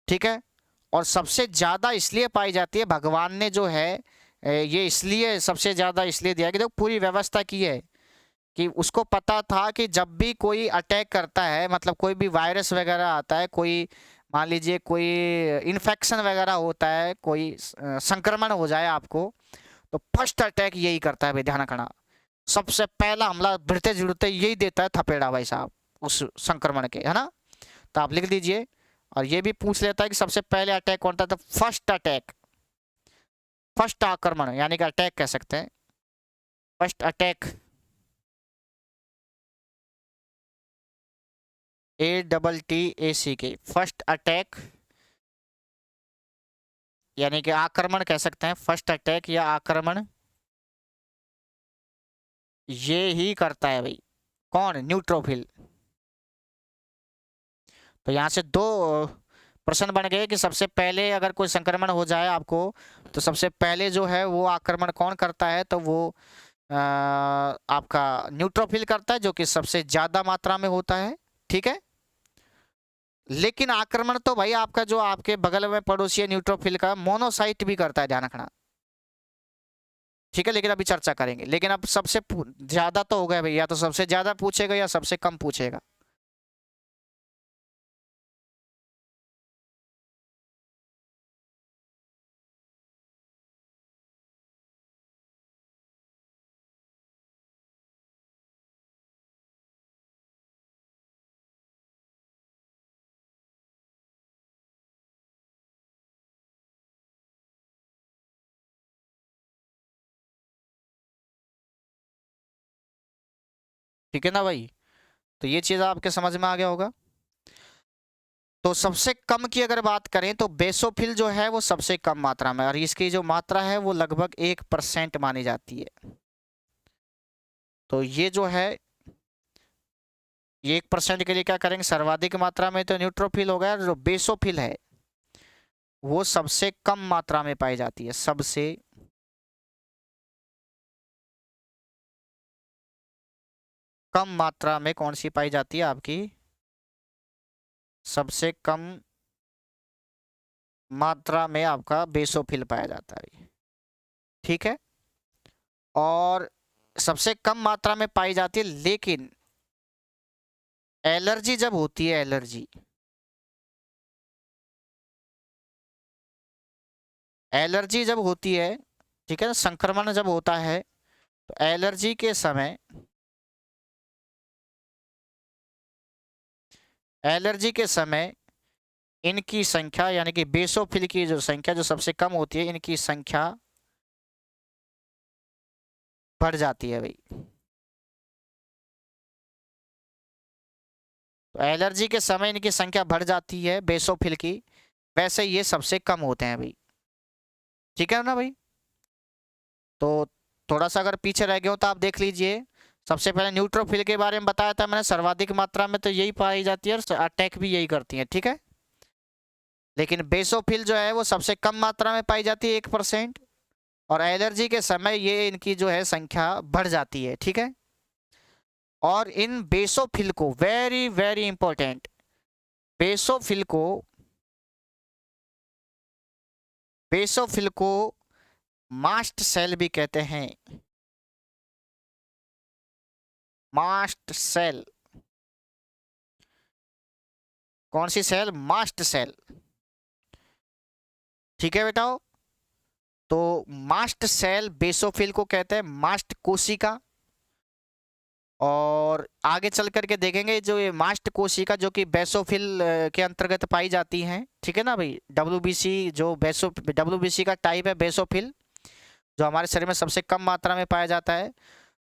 ठीक है, और सबसे ज्यादा इसलिए पाई जाती है, भगवान ने जो है ये इसलिए सबसे ज्यादा इसलिए दिया कि देखो पूरी व्यवस्था की है, कि उसको पता था कि जब भी कोई अटैक करता है, मतलब कोई भी वायरस वगैरह आता है, कोई मान लीजिए कोई इन्फेक्शन वगैरह होता है, कोई संक्रमण हो जाए आपको, तो फर्स्ट अटैक यही करता है भाई, ध्यान रखना। सबसे पहला हमला भिड़ते जुड़ते यही देता है थपेड़ा भाई साहब, उस संक्रमण के, है ना। तो आप लिख दीजिए। और ये भी पूछ लेता है कि सबसे पहले अटैक कौन था, तो फर्स्ट अटैक, फर्स्ट आक्रमण यानी कि अटैक कह सकते हैं, first attack, ATTAC, first attack यानी कि आक्रमण कह सकते हैं, फर्स्ट अटैक या आक्रमण ये ही करता है भाई, कौन, न्यूट्रोफिल। तो यहाँ से दो प्रश्न बन गए कि सबसे पहले अगर कोई संक्रमण हो जाए आपको, तो सबसे पहले जो है वो आक्रमण कौन करता है, तो वो आपका न्यूट्रोफिल करता है, जो कि सबसे ज्यादा मात्रा में होता है। ठीक है, लेकिन आक्रमण तो भाई आपका जो आपके बगल में पड़ोसी है न्यूट्रोफिल का, मोनोसाइट भी करता है, ध्यान रखना। ठीक है, लेकिन अभी चर्चा करेंगे, लेकिन अब सबसे ज्यादा तो हो गया भैया, तो सबसे ज्यादा पूछेगा या सबसे कम पूछेगा। ठीक है ना भाई। तो ये चीज़ आपके समझ में आ गया होगा। तो सबसे कम की अगर बात करें तो बेसोफिल जो है वो सबसे कम मात्रा में, और इसकी जो मात्रा है वो लगभग 1% मानी जाती है। तो ये जो है, ये 1% के लिए क्या करेंगे, सर्वाधिक मात्रा में तो न्यूट्रोफिल हो गया, जो बेसोफिल है वो सबसे कम मात्रा में पाई जाती है। सबसे कम मात्रा में कौन सी पाई जाती है आपकी, सबसे कम मात्रा में आपका बेसोफिल पाया जाता है। ठीक है। और सबसे कम मात्रा में पाई जाती है, लेकिन एलर्जी जब होती है, एलर्जी जब होती है, ठीक है ना, संक्रमण जब होता है, तो एलर्जी के समय, एलर्जी के समय इनकी संख्या यानी कि बेसोफिल की जो संख्या जो सबसे कम होती है, इनकी संख्या बढ़ जाती है भाई। तो एलर्जी के समय इनकी संख्या बढ़ जाती है बेसोफिल की, वैसे ये सबसे कम होते हैं भाई। ठीक है ना भाई। तो थोड़ा सा अगर पीछे रह गए हो तो आप देख लीजिए, सबसे पहले न्यूट्रोफिल के बारे में बताया था मैंने, सर्वाधिक मात्रा में तो यही पाई जाती है और अटैक भी यही करती है। ठीक है। लेकिन बेसोफिल जो है वो सबसे कम मात्रा में पाई जाती है, 1%, और एलर्जी के समय ये इनकी जो है संख्या बढ़ जाती है। ठीक है। और इन बेसोफिल को, वेरी वेरी इंपॉर्टेंट, बेसोफिल को, बेसोफिल को मास्ट सेल भी कहते हैं। मास्ट सेल, कौन सी सेल, मास्ट सेल। ठीक है बेटाओ। तो मास्ट सेल बेसोफिल को कहते हैं, मास्ट कोशिका। और आगे चल करके देखेंगे जो ये मास्ट कोशिका जो कि बेसोफिल के अंतर्गत पाई जाती हैं। ठीक है ना भाई। डब्ल्यूबीसी जो डब्ल्यूबीसी का टाइप है बेसोफिल, जो हमारे शरीर में सबसे कम मात्रा में पाया जाता है,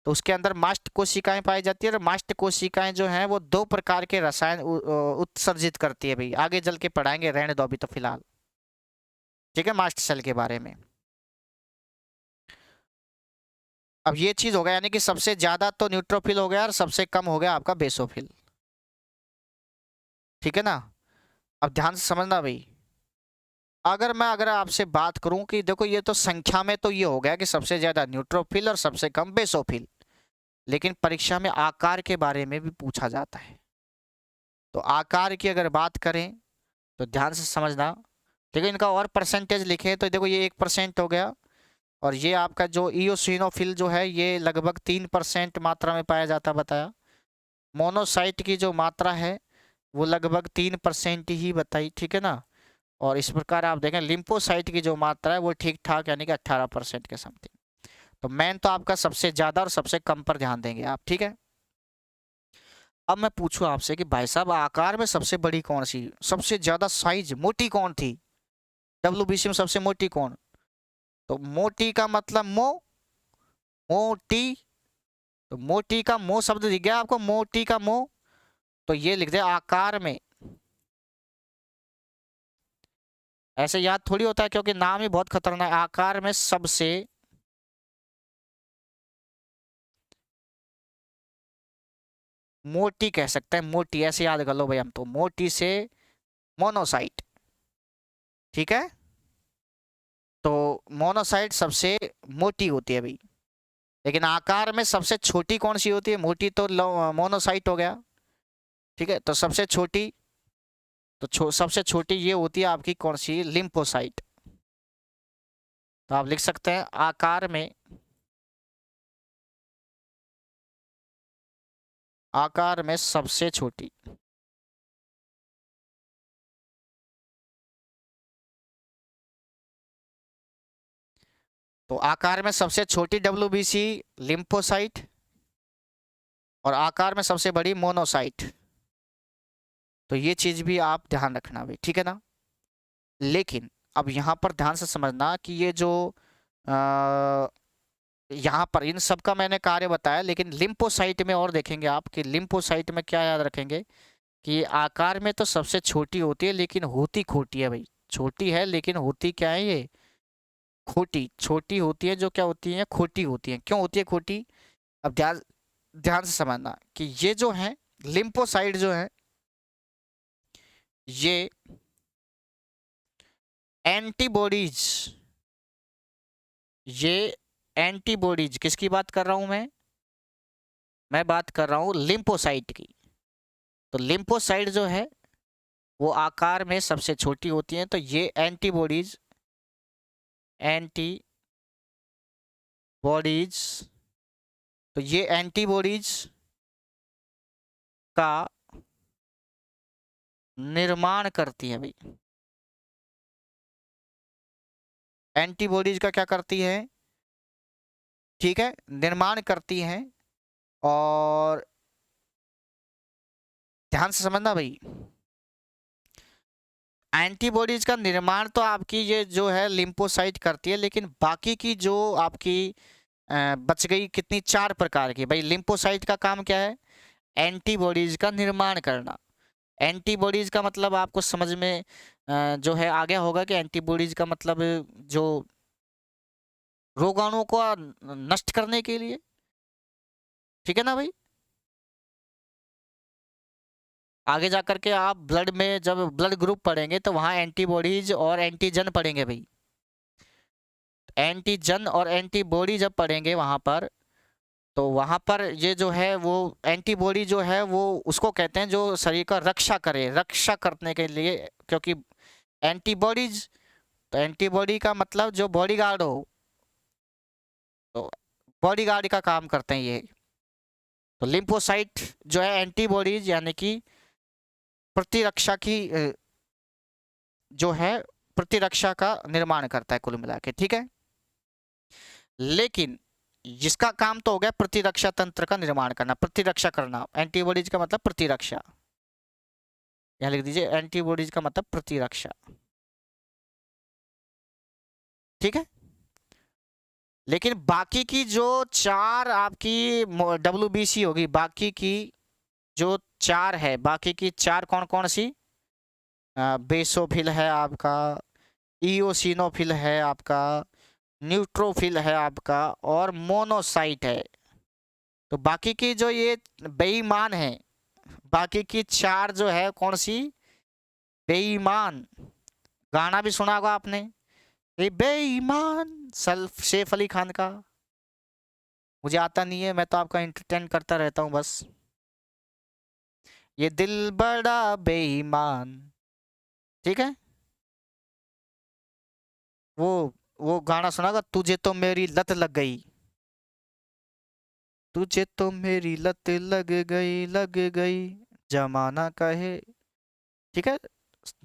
तो उसके अंदर मास्ट कोशिकाएं पाई जाती है। और मास्ट कोशिकाएं जो हैं वो 2 प्रकार के रसायन उत्सर्जित करती है भाई, आगे चल के पढ़ाएंगे, रहने दो अभी तो फिलहाल। ठीक है, मास्ट सेल के बारे में। अब ये चीज हो गया, यानी कि सबसे ज्यादा तो न्यूट्रोफिल हो गया और सबसे कम हो गया आपका बेसोफिल। ठीक है ना। अब ध्यान से समझना भाई, अगर आपसे बात करूं कि देखो ये तो संख्या में तो ये हो गया कि सबसे ज्यादा न्यूट्रोफिल और सबसे कम बेसोफिल, लेकिन परीक्षा में आकार के बारे में भी पूछा जाता है। तो आकार की अगर बात करें तो ध्यान से समझना। देखो इनका और परसेंटेज लिखे तो देखो ये 1% हो गया, और ये आपका जो इयोसिनोफिल जो है ये लगभग 3% मात्रा में पाया जाता बताया। मोनोसाइट की जो मात्रा है वो लगभग 3% ही बताई। ठीक है ना। और इस प्रकार आप देखें लिम्फोसाइट की जो मात्रा है वो ठीक ठाक, यानी कि 18% के समथिंग। तो मेन तो आपका सबसे ज्यादा और सबसे कम पर ध्यान देंगे आप। ठीक है। अब मैं पूछूं आपसे कि भाई साहब आकार में सबसे बड़ी कौन सी, सबसे ज्यादा साइज मोटी कौन थी, डब्ल्यूबीसी में सबसे मोटी कौन। तो मोटी का मतलब मोटी, तो मोटी का मो शब्द दिख गया आपको, मोटी का मो, तो ये लिख दे आकार में। ऐसे याद थोड़ी होता है क्योंकि नाम ही बहुत खतरनाक है। आकार में सबसे मोटी कह सकते हैं, मोटी ऐसे याद कर लो भाई हम तो, मोटी से मोनोसाइट। ठीक है। तो मोनोसाइट सबसे मोटी होती है भाई, लेकिन आकार में सबसे छोटी कौन सी होती है, मोटी तो मोनोसाइट हो गया। ठीक है। तो सबसे छोटी, तो सबसे छोटी ये होती है आपकी कौन सी, लिम्फोसाइट। तो आप लिख सकते हैं आकार में, आकार में सबसे छोटी, तो आकार में सबसे छोटी डब्ल्यूबीसी लिम्फोसाइट, और आकार में सबसे बड़ी मोनोसाइट। तो ये चीज भी आप ध्यान रखना भाई। ठीक है ना। लेकिन अब यहाँ पर ध्यान से समझना कि ये जो यहाँ पर इन सब का मैंने कार्य बताया, लेकिन लिम्फोसाइट में और देखेंगे आप कि लिम्फोसाइट में क्या याद रखेंगे कि आकार में तो सबसे छोटी होती है लेकिन होती खोटी है भाई। छोटी है लेकिन होती क्या है ये? खोटी। छोटी होती है जो क्या होती है? खोटी होती है। क्यों होती है खोटी? अब ध्यान ध्यान से समझना कि ये जो है लिम्फोसाइट जो है ये एंटीबॉडीज, ये एंटीबॉडीज किसकी बात कर रहा हूं मैं बात कर रहा हूं लिम्फोसाइट की। तो लिम्फोसाइट जो है वो आकार में सबसे छोटी होती है, तो ये एंटीबॉडीज तो ये एंटीबॉडीज का निर्माण करती है भाई। एंटीबॉडीज का क्या करती है? ठीक है, निर्माण करती हैं। और ध्यान से समझना भाई, एंटीबॉडीज का निर्माण तो आपकी ये जो है लिम्फोसाइट करती है, लेकिन बाकी की जो आपकी बच गई कितनी, 4 प्रकार की भाई। लिम्फोसाइट का काम क्या है? एंटीबॉडीज का निर्माण करना। एंटीबॉडीज का मतलब आपको समझ में जो है आ गया होगा कि एंटीबॉडीज का मतलब जो रोगाणुओं को नष्ट करने के लिए, ठीक है ना भाई। आगे जाकर के आप ब्लड में जब ब्लड ग्रुप पढ़ेंगे तो वहां एंटीबॉडीज और एंटीजन पढ़ेंगे भाई। एंटीजन और एंटीबॉडी जब पढ़ेंगे वहां पर, तो वहां पर ये जो है वो एंटीबॉडी जो है वो उसको कहते हैं जो शरीर का रक्षा करे, रक्षा करने के लिए। क्योंकि एंटीबॉडीज, तो एंटीबॉडी का मतलब जो बॉडीगार्ड हो, तो बॉडीगार्ड का काम करते हैं ये। तो लिम्फोसाइट जो है एंटीबॉडीज यानी कि प्रतिरक्षा की जो है प्रतिरक्षा का निर्माण करता है कुल मिला के, ठीक है। लेकिन जिसका काम तो हो गया प्रतिरक्षा तंत्र का निर्माण करना, प्रतिरक्षा करना। एंटीबॉडीज का मतलब प्रतिरक्षा, यहां लिख दीजिए एंटीबॉडीज का मतलब प्रतिरक्षा, ठीक है। लेकिन बाकी की जो 4 आपकी WBC होगी, बाकी की जो 4 है, बाकी की 4 कौन कौन सी? बेसोफिल है आपका, इओसिनोफिल है आपका, न्यूट्रोफिल है आपका, और मोनोसाइट है। तो बाकी की जो ये बेईमान है, बाकी की 4 जो है कौन सी? बेईमान। गाना भी सुना होगा आपने, ये बेईमान, सैफ अली खान का। मुझे आता नहीं है, मैं तो आपका एंटरटेन करता रहता हूँ बस। ये दिल बड़ा बेईमान, ठीक है। वो वो गाना सुनागा, तुझे तो मेरी लत लग गई, तुझे तो मेरी लत लग गई, जमाना कहे, ठीक है।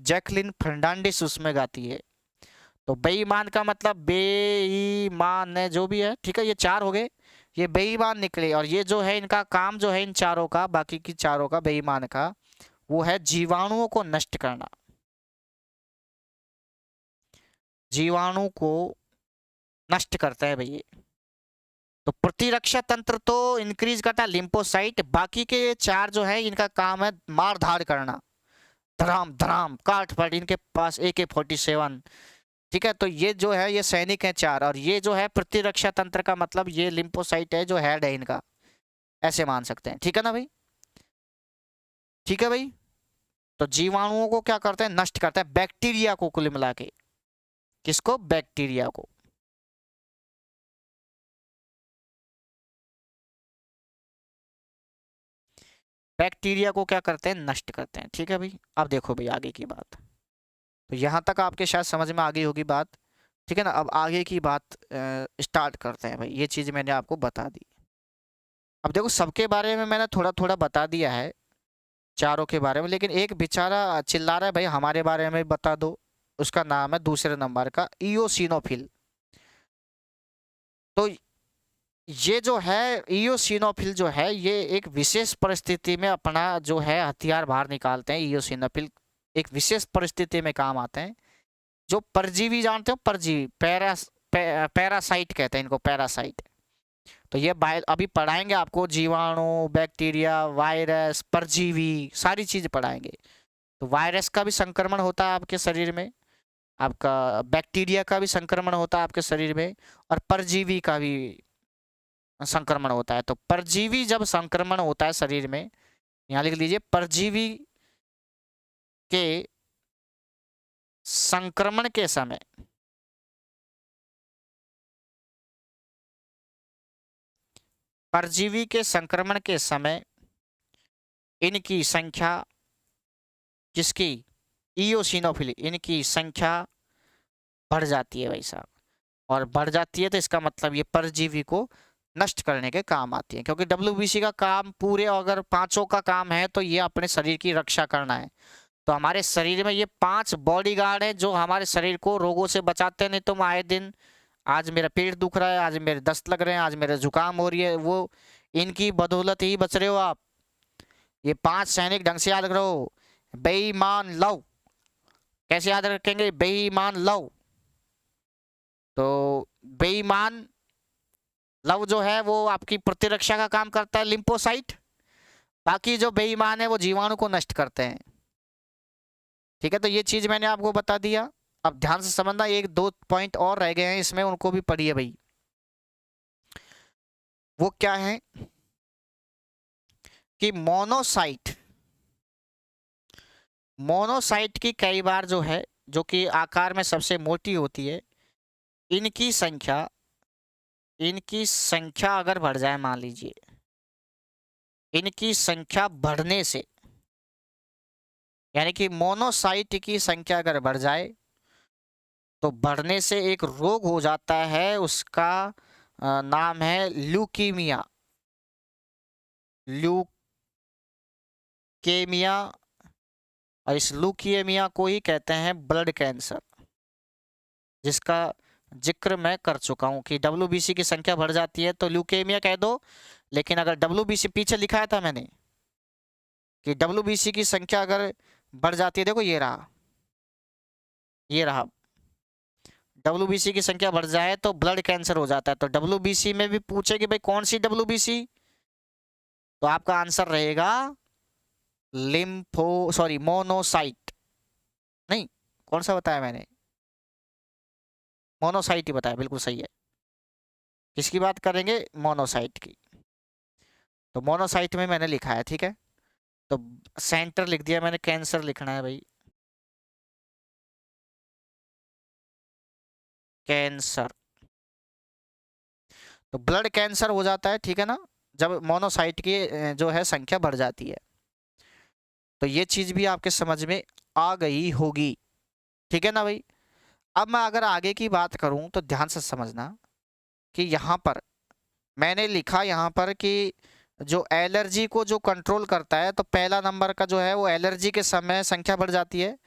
जैकलिन फर्नांडिस उसमें गाती है। तो बेईमान का मतलब बेईमान है जो भी है, ठीक है। ये 4 हो गए, ये बेईमान निकले। और ये जो है इनका काम जो है इन चारों का, बाकी की चारों का बेईमान का, वो है जीवाणुओं को नष्ट करना, जीवाणु को नष्ट करता है भैया। तो प्रतिरक्षा तंत्र तो इंक्रीज करता है लिम्फोसाइट, बाकी के 4 जो है इनका काम है मार धाड़ करना, धराम धराम काट फाट। इनके पास AK-47, ठीक है। तो ये जो है ये सैनिक हैं 4, और ये जो है प्रतिरक्षा तंत्र का मतलब ये लिम्फोसाइट है जो हेड है इनका, ऐसे मान सकते हैं, ठीक है ना भाई। ठीक है भाई। तो जीवाणुओं को क्या करते हैं? नष्ट करते हैं, बैक्टीरिया को कुल मिला के। किसको? बैक्टीरिया को। बैक्टीरिया को क्या करते हैं? नष्ट करते हैं, ठीक है भाई। अब देखो भाई आगे की बात, तो यहां तक आपके शायद समझ में आ गई होगी बात, ठीक है ना। अब आगे की बात स्टार्ट करते हैं भाई। ये चीज मैंने आपको बता दी। अब देखो सबके बारे में मैंने थोड़ा थोड़ा बता दिया है, चारों के बारे में, लेकिन एक बेचारा चिल्ला रहा है भाई हमारे बारे में बता दो। उसका नाम है दूसरे नंबर का इओसिनोफिल। तो ये जो है इओसिनोफिल जो है ये एक विशेष परिस्थिति में अपना जो है हथियार बाहर निकालते हैं। इओसिनोफिल एक विशेष परिस्थिति में काम आते हैं। जो परजीवी जानते हो, परजीवी, पैरासाइट कहते हैं इनको, पैरासाइट। तो ये अभी पढ़ाएंगे आपको, जीवाणु, बैक्टीरिया, वायरस, परजीवी, सारी चीज़ पढ़ाएंगे। तो वायरस का भी संक्रमण होता है आपके शरीर में, आपका बैक्टीरिया का भी संक्रमण होता है आपके शरीर में, और परजीवी का भी संक्रमण होता है। तो परजीवी जब संक्रमण होता है शरीर में, यहाँ लिख लीजिए, परजीवी के संक्रमण के समय परजीवी के संक्रमण के समय इनकी संख्या, किसकी, इयोसिनोफिल, इनकी संख्या बढ़ जाती है भाई साहब। और बढ़ जाती है तो इसका मतलब ये परजीवी को नष्ट करने के काम आती है, क्योंकि डब्ल्यूबीसी का काम पूरे अगर पांचों का काम है तो ये अपने शरीर की रक्षा करना है। तो हमारे शरीर में ये 5 बॉडीगार्ड हैं जो हमारे शरीर को रोगों से बचाते हैं। नहीं तो आए दिन, आज मेरा पेट दुख रहा है, आज मेरे दस्त लग रहे हैं, आज मेरे जुकाम हो रही है, वो इनकी बदौलत ही बच रहे हो आप। ये 5 सैनिक ढंग से याद करो। बेईमान लव, कैसे याद रखेंगे, बेईमान लव। तो बेईमान लव जो है वो आपकी प्रतिरक्षा का काम करता है, लिम्फोसाइट। बाकी जो बेईमान है वो जीवाणु को नष्ट करते हैं। ठीक है, तो ये चीज मैंने आपको बता दिया। अब ध्यान से समझना, 1-2 पॉइंट और रह गए हैं इसमें, उनको भी पढ़िए भाई। वो क्या है कि मोनोसाइट, मोनोसाइट की कई बार जो है, जो कि आकार में सबसे मोटी होती है, इनकी संख्या, इनकी संख्या अगर बढ़ जाए, मान लीजिए इनकी संख्या बढ़ने से, यानी कि मोनोसाइट की संख्या अगर बढ़ जाए तो बढ़ने से एक रोग हो जाता है, उसका नाम है ल्यूकीमिया, ल्यूकेमिया। और इस ल्यूकीमिया को ही कहते हैं ब्लड कैंसर, जिसका जिक्र मैं कर चुका हूं कि डब्ल्यूबीसी की संख्या बढ़ जाती है तो ल्यूकेमिया कह दो। लेकिन अगर डब्ल्यूबीसी, पीछे लिखाया था मैंने कि डब्ल्यूबीसी की संख्या अगर बढ़ जाती है, देखो ये रहा, ये रहा, डब्ल्यूबीसी की संख्या बढ़ जाए तो ब्लड कैंसर हो जाता है। तो डब्ल्यूबीसी में भी पूछे कि भाई कौन सी डब्ल्यूबीसी, तो आपका आंसर रहेगा मोनोसाइट। नहीं, कौन सा बताया मैंने, मोनोसाइट ही बताया, बिल्कुल सही है। किसकी बात करेंगे, मोनोसाइट की। तो मोनोसाइट में मैंने लिखा है, ठीक है। तो सेंटर लिख दिया मैंने, कैंसर लिखना है भाई, कैंसर। तो ब्लड कैंसर हो जाता है, ठीक है ना, जब मोनोसाइट की जो है संख्या बढ़ जाती है। तो ये चीज भी आपके समझ में आ गई होगी, ठीक है ना भाई। अब मैं अगर आगे की बात करूं तो ध्यान से समझना कि यहाँ पर मैंने लिखा, यहाँ पर कि जो एलर्जी को जो कंट्रोल करता है, तो पहला नंबर का जो है वो एलर्जी के समय संख्या बढ़ जाती है।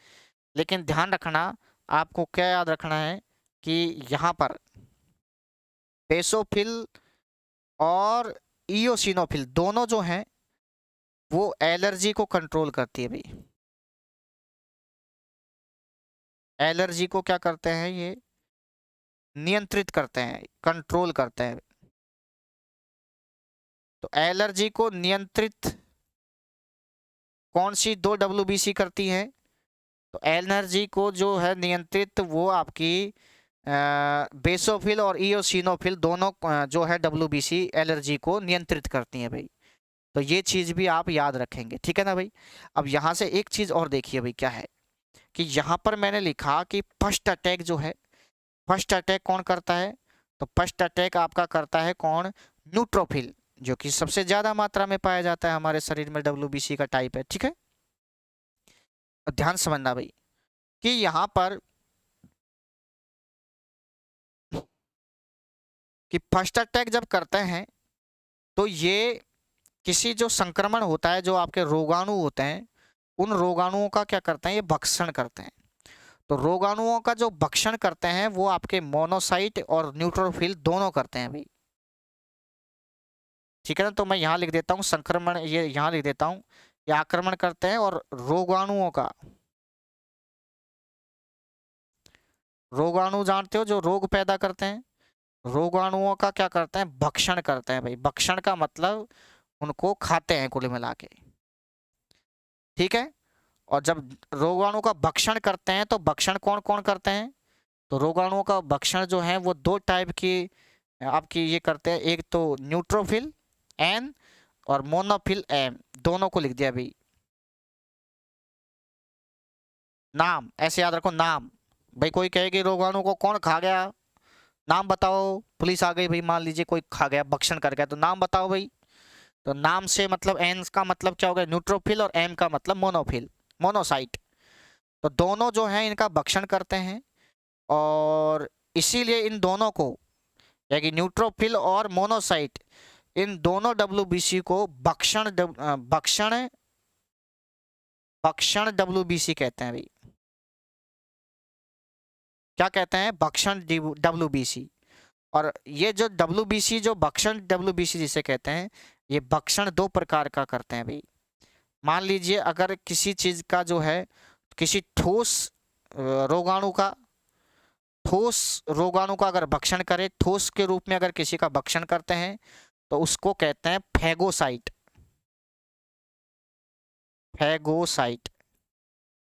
लेकिन ध्यान रखना, आपको क्या याद रखना है कि यहाँ पर बेसोफिल और इयोसिनोफिल दोनों जो हैं वो एलर्जी को कंट्रोल करती है भाई। एलर्जी को क्या करते हैं, ये नियंत्रित करते हैं, कंट्रोल करते हैं। तो एलर्जी को नियंत्रित कौन सी 2 डब्ल्यूबीसी करती हैं, तो एलर्जी को जो है नियंत्रित वो आपकी बेसोफिल और इयोसिनोफिल दोनों जो है डब्ल्यूबीसी एलर्जी को नियंत्रित करती हैं भाई। तो ये चीज भी आप याद रखेंगे, ठीक है ना भाई। अब यहाँ से एक चीज और देखिए भाई, क्या है कि यहाँ पर मैंने लिखा कि फर्स्ट अटैक जो है, फर्स्ट अटैक कौन करता है, तो फर्स्ट अटैक आपका करता है कौन, न्यूट्रोफिल, जो कि सबसे ज्यादा मात्रा में पाया जाता है हमारे शरीर में, डब्ल्यूबीसी का टाइप है, ठीक है। ध्यान समझना भाई कि यहाँ पर कि फर्स्ट अटैक जब करते हैं तो ये किसी जो संक्रमण होता है, जो आपके रोगाणु होते हैं, उन रोगाणुओं का क्या करते हैं, ये भक्षण करते हैं। तो रोगाणुओं का जो भक्षण करते हैं वो आपके मोनोसाइट और न्यूट्रोफिल दोनों करते हैं भाई, ठीक है ना। तो मैं यहाँ लिख देता हूँ संक्रमण, ये यहाँ लिख देता हूँ, ये आक्रमण करते हैं। और रोगाणुओं का, रोगाणु जानते हो जो रोग पैदा करते हैं, रोगाणुओं का क्या करते हैं, भक्षण करते हैं भाई। भक्षण का मतलब उनको खाते हैं कुल मिला के, ठीक है। और जब रोगाणु का भक्षण करते हैं तो भक्षण कौन कौन करते हैं, तो रोगाणुओं का भक्षण जो है वो दो टाइप की आपकी ये करते हैं, एक तो न्यूट्रोफिल एन और मोनोफिल एम, दोनों को लिख दिया भाई। नाम ऐसे याद रखो, नाम भाई। कोई कहेगी रोगाणु को कौन खा गया, नाम बताओ। पुलिस आ गई भाई, मान लीजिए कोई खा गया, भक्षण कर गया, तो नाम बताओ भाई। तो नाम से मतलब एन का मतलब क्या हो गया, न्यूट्रोफिल, और एम का मतलब मोनोफिल, मोनोसाइट। तो दोनों जो है इनका भक्षण करते हैं, और इसीलिए इन दोनों को, यानी न्यूट्रोफिल और मोनोसाइट, इन दोनों डब्ल्यूबीसी को भक्षण भक्षण भक्षण डब्ल्यूबीसी कहते हैं भाई। क्या कहते हैं, भक्षण डब्ल्यूबीसी। और ये जो डब्ल्यूबीसी, जो भक्षण डब्ल्यूबीसी जिसे कहते हैं, ये भक्षण दो प्रकार का करते हैं भाई। मान लीजिए अगर किसी चीज का जो है, किसी ठोस रोगाणु का, ठोस रोगाणु का अगर भक्षण करे, ठोस के रूप में अगर किसी का भक्षण करते हैं, तो उसको कहते हैं फैगोसाइट। फैगोसाइट।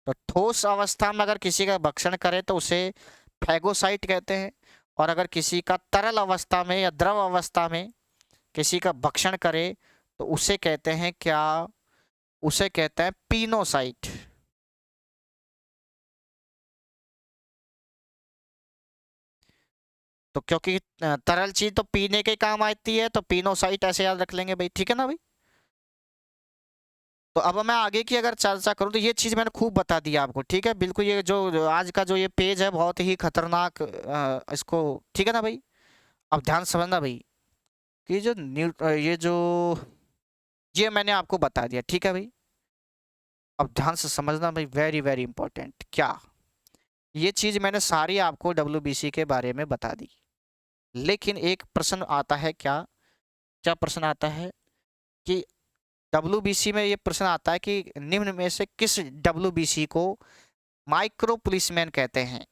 तो ठोस अवस्था में अगर किसी का भक्षण करे तो उसे फैगोसाइट कहते हैं, और अगर किसी का तरल अवस्था में या द्रव अवस्था में किसी का भक्षण करे तो उसे कहते हैं क्या, उसे कहते हैं पीनोसाइट। तो क्योंकि तरल चीज तो पीने के काम आती है, तो पीनोसाइट ऐसे याद रख लेंगे भाई, ठीक है ना भाई। तो अब मैं आगे की अगर चर्चा करूं तो ये चीज मैंने खूब बता दिया आपको, ठीक है बिल्कुल। ये जो आज का जो ये पेज है बहुत ही खतरनाक, इसको, ठीक है ना भाई। अब ध्यान से समझना भाई कि जो ये जो ये मैंने आपको बता दिया, ठीक है भाई। अब ध्यान से समझना भाई, वेरी वेरी इंपॉर्टेंट। क्या ये चीज मैंने सारी आपको डब्ल्यूबीसी के बारे में बता दी, लेकिन एक प्रश्न आता है, क्या क्या प्रश्न आता है कि डब्ल्यूबीसी में ये प्रश्न आता है कि निम्न में से किस डब्ल्यूबीसी को माइक्रो पुलिसमैन कहते हैं।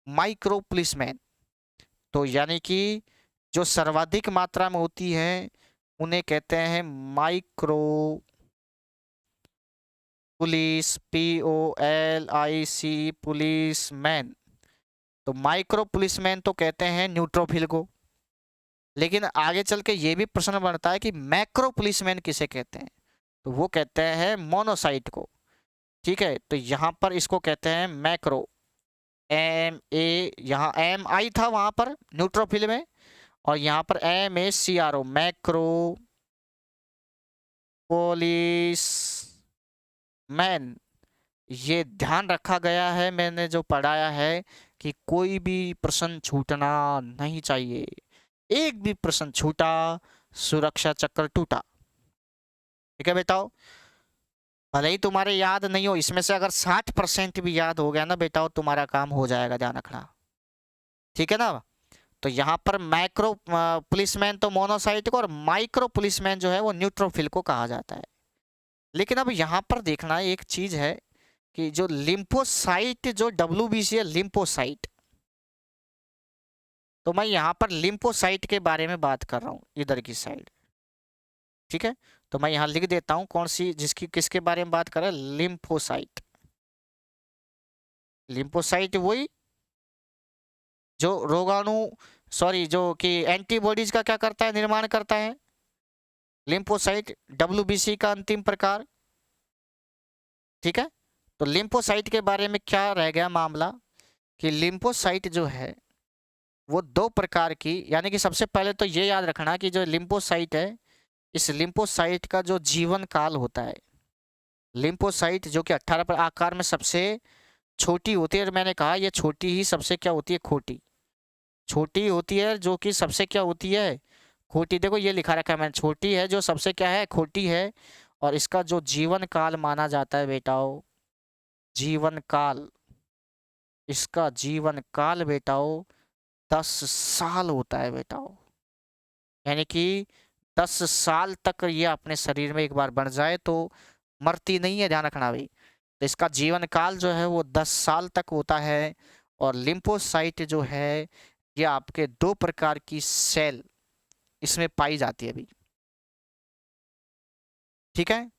माइक्रो पुलिसमैन, तो यानी कि जो सर्वाधिक मात्रा में होती है उन्हें कहते हैं माइक्रो पुलिस, POLIC, पुलिसमैन। तो माइक्रो पुलिसमैन तो कहते हैं न्यूट्रोफिल को, लेकिन आगे चल के ये भी प्रश्न बनता है कि मैक्रो पुलिसमैन किसे कहते हैं, तो वो कहते हैं मोनोसाइट को, ठीक है। तो यहाँ पर इसको कहते हैं मैक्रो, MA, यहाँ MI था वहां पर न्यूट्रोफिल में, और यहाँ पर MACRO, मैक्रो पुलिस मैन। ये ध्यान रखा गया है, मैंने जो पढ़ाया है कि कोई भी प्रश्न छूटना नहीं चाहिए। एक भी प्रश्न छूटा, सुरक्षा चक्र टूटा, ठीक है बेटाओ। भले ही तुम्हारे याद नहीं हो, इसमें से अगर 60% भी याद हो गया ना बेटाओ, तुम्हारा काम हो जाएगा, ध्यान रखना, ठीक है ना। तो यहाँ पर माइक्रो पुलिसमैन तो मोनोसाइट को, और माइक्रो पुलिसमैन जो है वो न्यूट्रोफिल को कहा जाता है। लेकिन अब यहाँ पर देखना एक चीज है कि जो लिम्फोसाइट, जो डब्ल्यूबीसी है लिम्फोसाइट, तो मैं यहाँ पर लिम्फोसाइट के बारे में बात कर रहा हूँ, इधर की साइड, ठीक है। तो मैं यहाँ लिख देता हूँ कौन सी, जिसकी किसके बारे में बात कर रहा है, लिम्फोसाइट। लिम्फोसाइट वही जो रोगाणु, सॉरी, जो कि एंटीबॉडीज का क्या करता है, निर्माण करता है। लिम्फोसाइट डब्ल्यूबीसी का अंतिम प्रकार, ठीक है। तो लिम्फोसाइट के बारे में क्या रह गया मामला कि लिम्फोसाइट जो है वो दो प्रकार की, यानी कि सबसे पहले तो ये याद रखना कि जो लिम्फोसाइट है, इस लिम्फोसाइट का जो जीवन काल होता है, लिम्फोसाइट जो कि 18 पर आकार में सबसे छोटी होती है, और मैंने कहा ये छोटी ही सबसे क्या होती है, खोटी, छोटी होती है, जो कि सबसे क्या होती है, खोटी। देखो ये लिखा रखा है मैंने, छोटी है जो सबसे क्या है, खोटी है। और इसका जो जीवन काल माना जाता है बेटाओ, जीवन काल, इसका जीवन काल बेटाओ 10 साल होता है बेटाओ। यानी कि 10 साल तक ये अपने शरीर में एक बार बन जाए तो मरती नहीं है, ध्यान रखना भाई। तो इसका जीवन काल जो है वो 10 साल तक होता है। और लिम्फोसाइट जो है ये आपके दो प्रकार की सेल इसमें पाई जाती है अभी, ठीक है।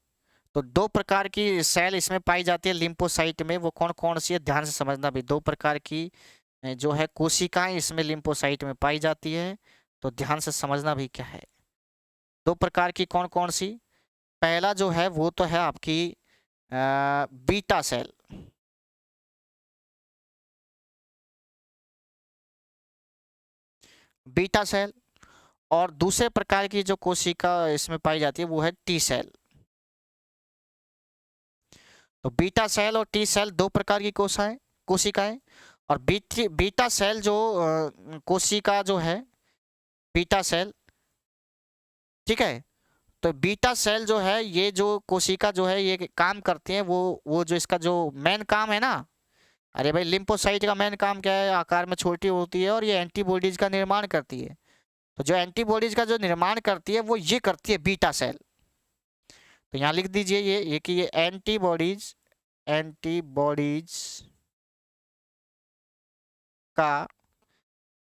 तो दो प्रकार की सेल इसमें पाई जाती है लिम्फोसाइट में, वो कौन कौन सी है ध्यान से समझना भी। दो प्रकार की जो है कोशिकाएं इसमें लिम्फोसाइट में पाई जाती है, तो ध्यान से समझना भी क्या है। दो प्रकार की कौन कौन सी, पहला जो है वो तो है आपकी बीटा सेल, बीटा सेल। और दूसरे प्रकार की जो कोशिका इसमें पाई जाती है वो है टी सेल। तो बीटा सेल और टी सेल दो प्रकार की कोशिकाएं। और बीटा सेल जो कोशिका जो है बीटा सेल, ठीक है। तो बीटा सेल जो है ये जो कोशिका जो है ये काम करती है, वो जो इसका जो मेन काम है ना, अरे भाई लिम्फोसाइट का मेन काम क्या है, आकार में छोटी होती है और ये एंटीबॉडीज का निर्माण करती है। तो जो एंटीबॉडीज का जो निर्माण करती है वो ये करती है बीटा सेल। तो यहाँ लिख दीजिए ये कि ये एंटीबॉडीज का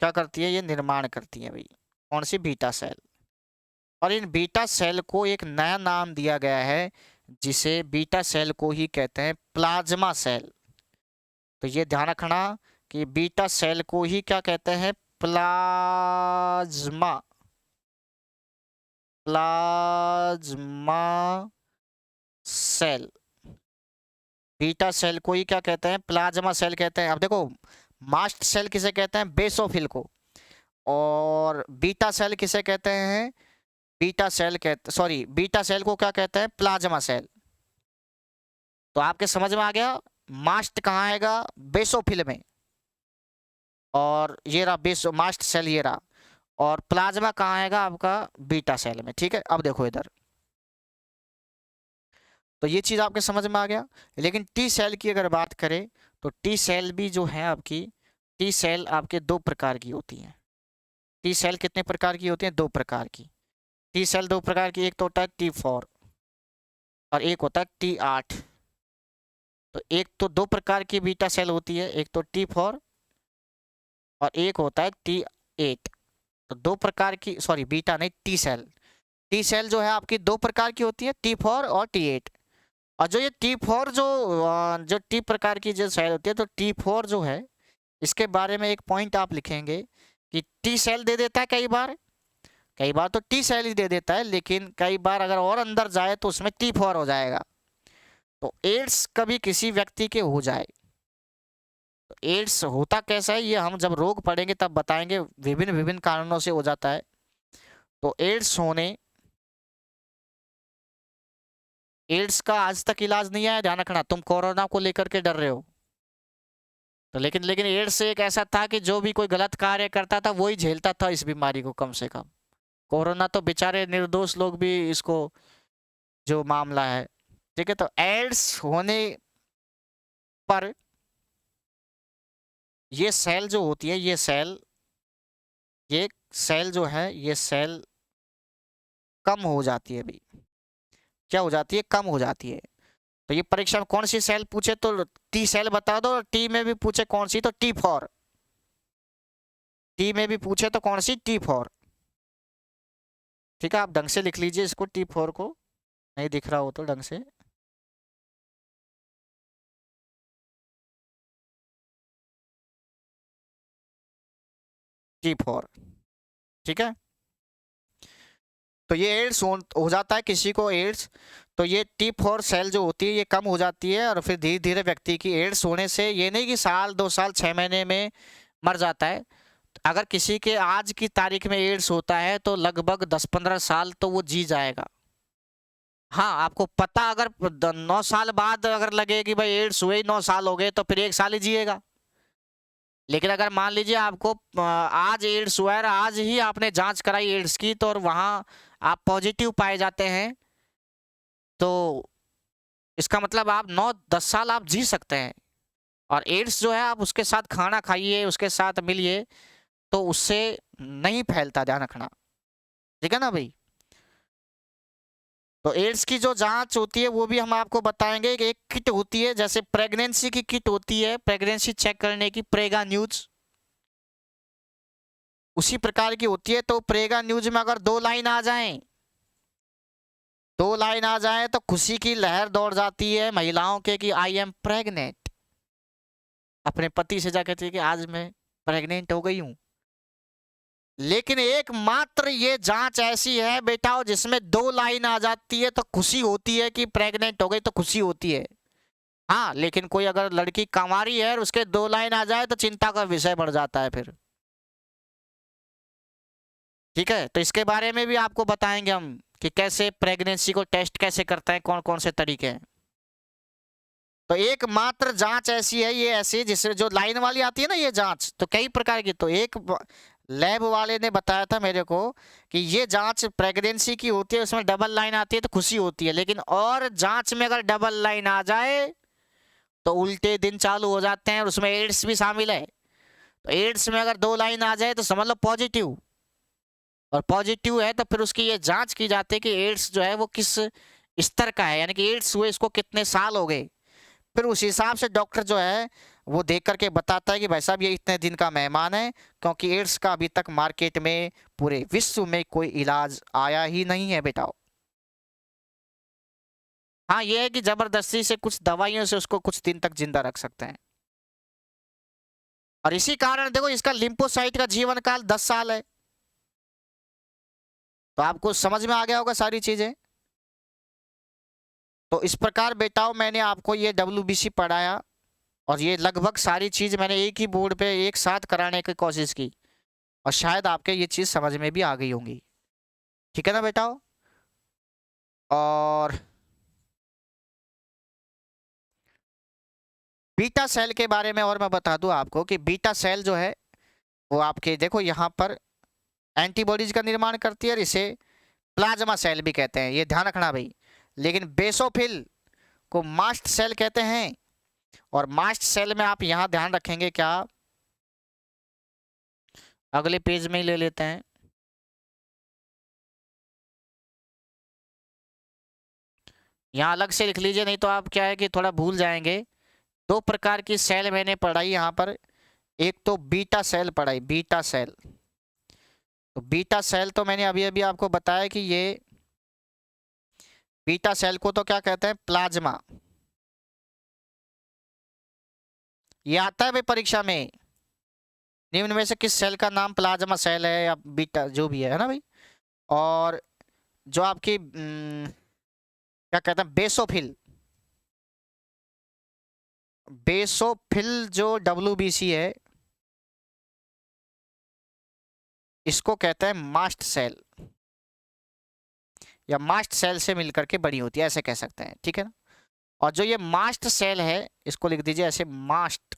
क्या करती है, ये निर्माण करती है भाई, कौन सी, बीटा सेल। और इन बीटा सेल को एक नया नाम दिया गया है, जिसे बीटा सेल को ही कहते हैं प्लाज्मा सेल। तो ये ध्यान रखना कि बीटा सेल को ही क्या कहते हैं, plasma plasma cell. Beta cell को ही क्या कहते हैं, प्लाज्मा सेल कहते हैं। अब देखो मास्ट सेल किसे कहते हैं, बेसोफिल को। और बीटा सेल किसे कहते हैं, बीटा सेल को क्या कहते हैं, प्लाज्मा सेल। तो आपके समझ में आ गया, मास्ट कहाँ आएगा, बेसोफिल में। और ये रहा मास्ट सेल, ये रहा। और प्लाज्मा कहाँ आएगा आपका, बीटा सेल में, ठीक है। अब देखो इधर, तो ये चीज आपके समझ में आ गया। लेकिन टी सेल की अगर बात करें तो टी सेल भी जो है आपकी, टी सेल आपके दो प्रकार की होती हैं। टी सेल कितने प्रकार की होती हैं, दो प्रकार की। टी सेल दो प्रकार की, एक तो होता है T4 और एक होता है T8। तो एक तो दो प्रकार की बीटा सेल होती है, एक तो T4 और एक होता है T8। तो दो प्रकार की, सॉरी बीटा नहीं, टी सेल। टी सेल जो है आपकी दो प्रकार की होती है, T4 और T8। और जो ये T4 जो टी प्रकार की जो सेल होती है, तो T4 जो है इसके बारे में एक पॉइंट आप लिखेंगे कि टी सेल दे देता है कई बार तो टी सेल ही दे देता है, लेकिन कई बार अगर और अंदर जाए तो उसमें T4 हो जाएगा। तो एड्स कभी किसी व्यक्ति के हो जाए, तो एड्स होता कैसा है ये हम जब रोग पढ़ेंगे तब बताएंगे, विभिन्न विभिन्न कारणों से हो जाता है। तो एड्स का आज तक इलाज नहीं आया, ध्यान रखना। तुम कोरोना को लेकर के डर रहे हो, तो लेकिन एड्स एक ऐसा था कि जो भी कोई गलत कार्य करता था वही झेलता था इस बीमारी को, कम से कम। कोरोना तो बेचारे निर्दोष लोग भी इसको, जो मामला है, ठीक है। तो एड्स होने पर ये सेल जो होती है, ये सेल जो है, ये सेल कम हो जाती है भाई। क्या हो जाती है, कम हो जाती है। तो ये परीक्षा में कौन सी सेल पूछे तो टी सेल बता दो, टी में भी पूछे कौन सी तो T4, टी में भी पूछे तो कौन सी, T4, ठीक है। आप ढंग से लिख लीजिए इसको, T4 को, नहीं दिख रहा हो तो ढंग से। T4, ठीक है। तो ये एड्स हो जाता है किसी को एड्स, तो ये T4 सेल जो होती है ये कम हो जाती है, और फिर धीरे धीरे व्यक्ति की एड्स होने से, ये नहीं कि साल 2 साल 6 महीने में मर जाता है। अगर किसी के आज की तारीख में एड्स होता है तो लगभग 10-15 साल तो वो जी जाएगा। हाँ, आपको पता, अगर 9 साल बाद अगर लगे कि भाई एड्स हुए 9 साल हो गए, तो फिर 1 साल ही जिएगा। लेकिन अगर मान लीजिए आपको आज एड्स हुआ है, आज ही आपने जांच कराई एड्स की, तो और वहाँ आप पॉजिटिव पाए जाते हैं, तो इसका मतलब आप 9-10 साल आप जी सकते हैं। और एड्स जो है आप उसके साथ खाना खाइए, उसके साथ मिलिए, तो उससे नहीं फैलता, ध्यान रखना, ठीक है ना भाई। तो एड्स की जो जांच होती है वो भी हम आपको बताएंगे। एक किट होती है, जैसे प्रेगनेंसी की किट होती है, प्रेगनेंसी चेक करने की, प्रेगा न्यूज, उसी प्रकार की होती है। तो प्रेगा न्यूज में अगर 2 लाइन आ जाएं, 2 लाइन आ जाए तो खुशी की लहर दौड़ जाती है महिलाओं के कि आई एम प्रेग्नेंट। अपने पति से जाकर कहती है कि आज मैं प्रेग्नेंट हो गई हूं। लेकिन एकमात्र ये जांच ऐसी है बेटा जिसमें 2 लाइन आ जाती है तो खुशी होती है कि प्रेग्नेंट हो गई, तो खुशी होती है। हाँ, लेकिन कोई अगर लड़की कंवारी है और उसके 2 लाइन आ जाए तो चिंता का विषय बढ़ जाता है फिर। ठीक है, तो इसके बारे में भी आपको बताएंगे हम कि कैसे प्रेगनेंसी को टेस्ट कैसे करते हैं, कौन कौन से तरीके हैं। तो एकमात्र जांच ऐसी है, ये ऐसी जिसमें जो लाइन वाली आती है ना ये जांच, तो कई प्रकार की। तो एक लैब वाले ने बताया था मेरे को कि ये जांच प्रेगनेंसी की होती है, उसमें डबल लाइन आती है तो खुशी होती है। लेकिन और जांच में अगर डबल लाइन आ जाए तो उल्टे दिन चालू हो जाते हैं और उसमें एड्स भी शामिल है। तो एड्स में अगर 2 लाइन आ जाए तो समझ लो पॉजिटिव, और पॉजिटिव है तो फिर उसकी ये जांच की जाती है कि एड्स जो है वो किस स्तर का है, यानी कि एड्स हुए इसको कितने साल हो गए। फिर उस हिसाब से डॉक्टर जो है वो देख करके बताता है कि भाई साहब ये इतने दिन का मेहमान है, क्योंकि एड्स का अभी तक मार्केट में पूरे विश्व में कोई इलाज आया ही नहीं है बेटा। हाँ, ये है कि जबरदस्ती से कुछ दवाइयों से उसको कुछ दिन तक जिंदा रख सकते हैं। और इसी कारण देखो इसका लिम्फोसाइट का जीवन काल 10 साल है। तो आपको समझ में आ गया होगा सारी चीजें। तो इस प्रकार बेटाओ मैंने आपको ये WBC पढ़ाया, और ये लगभग सारी चीज मैंने एक ही बोर्ड पे एक साथ कराने की कोशिश की, और शायद आपके ये चीज समझ में भी आ गई होंगी। ठीक है ना बेटाओ। और बीटा सेल के बारे में और मैं बता दूं आपको कि बीटा सेल जो है वो आपके देखो यहाँ पर एंटीबॉडीज का निर्माण करती है, और इसे प्लाज्मा सेल भी कहते हैं, ये ध्यान रखना भाई। लेकिन बेसोफिल को मास्ट सेल कहते हैं। और मास्ट सेल में आप यहां ध्यान रखेंगे क्या, अगले पेज में ही ले लेते हैं। यहां अलग से लिख लीजिए, नहीं तो आप क्या है कि थोड़ा भूल जाएंगे। 2 प्रकार की सेल मैंने पढ़ाई यहां पर। एक तो बीटा सेल पढ़ाई, बीटा सेल। तो बीटा सेल तो मैंने अभी अभी आपको बताया कि ये बीटा सेल को तो क्या कहते हैं, प्लाज्मा। ये आता है भाई परीक्षा में, निम्न में से किस सेल का नाम प्लाज्मा सेल है या बीटा जो भी है ना भाई। और जो आपकी क्या कहते हैं, बेसोफिल, बेसोफिल जो WBC है इसको कहते हैं मास्ट सेल, या मास्ट सेल से मिलकर के बड़ी होती है, ऐसे कह सकते हैं। ठीक है ना। और जो ये मास्ट सेल है इसको लिख दीजिए ऐसे, मास्ट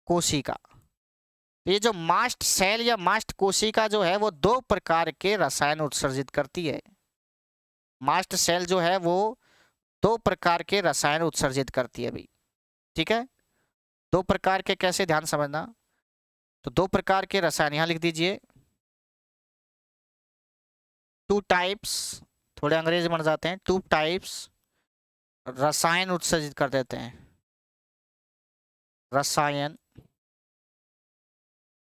कोशिका। तो ये जो मास्ट सेल या मास्ट कोशिका जो है वो 2 प्रकार के रसायन उत्सर्जित करती है। मास्ट सेल जो है वो 2 प्रकार के रसायन उत्सर्जित करती है भाई। ठीक है, 2 प्रकार के कैसे, ध्यान समझना। तो 2 प्रकार के रसायन यहां लिख दीजिए, 2 टाइप्स, थोड़े अंग्रेजी बन जाते हैं, 2 टाइप्स रसायन उत्सर्जित कर देते हैं, रसायन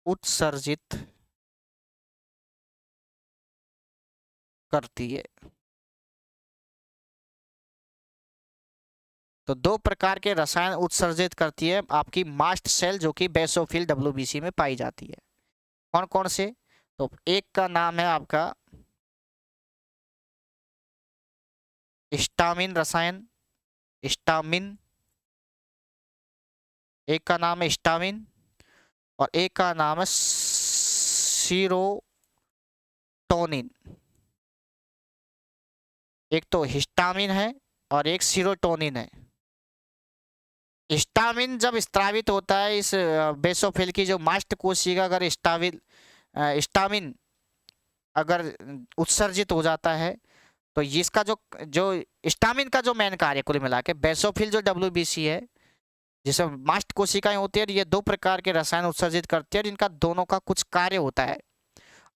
उत्सर्जित करती है। तो 2 प्रकार के रसायन उत्सर्जित करती है आपकी मास्ट सेल, जो कि बेसोफिल WBC में पाई जाती है। कौन कौन से, तो एक का नाम है आपका स्टामिन रसायन, स्टामिन, एक का नाम है स्टामिन, और एक का नाम है सीरोटोनिन। एक तो हिस्टामिन है और एक सीरोटोनिन है। स्टामिन जब स्त्रावित होता है इस बेसोफिल की जो मास्ट कोशिका, अगर स्टामिन अगर उत्सर्जित हो जाता है तो इसका जो जो स्टामिन का जो मेन कार्य कुल मिला के, बेसोफिल जो WBC है जिसमें मास्ट कोशिकाएं होती है, ये 2 प्रकार के रसायन उत्सर्जित करती है, इनका दोनों का कुछ कार्य होता है।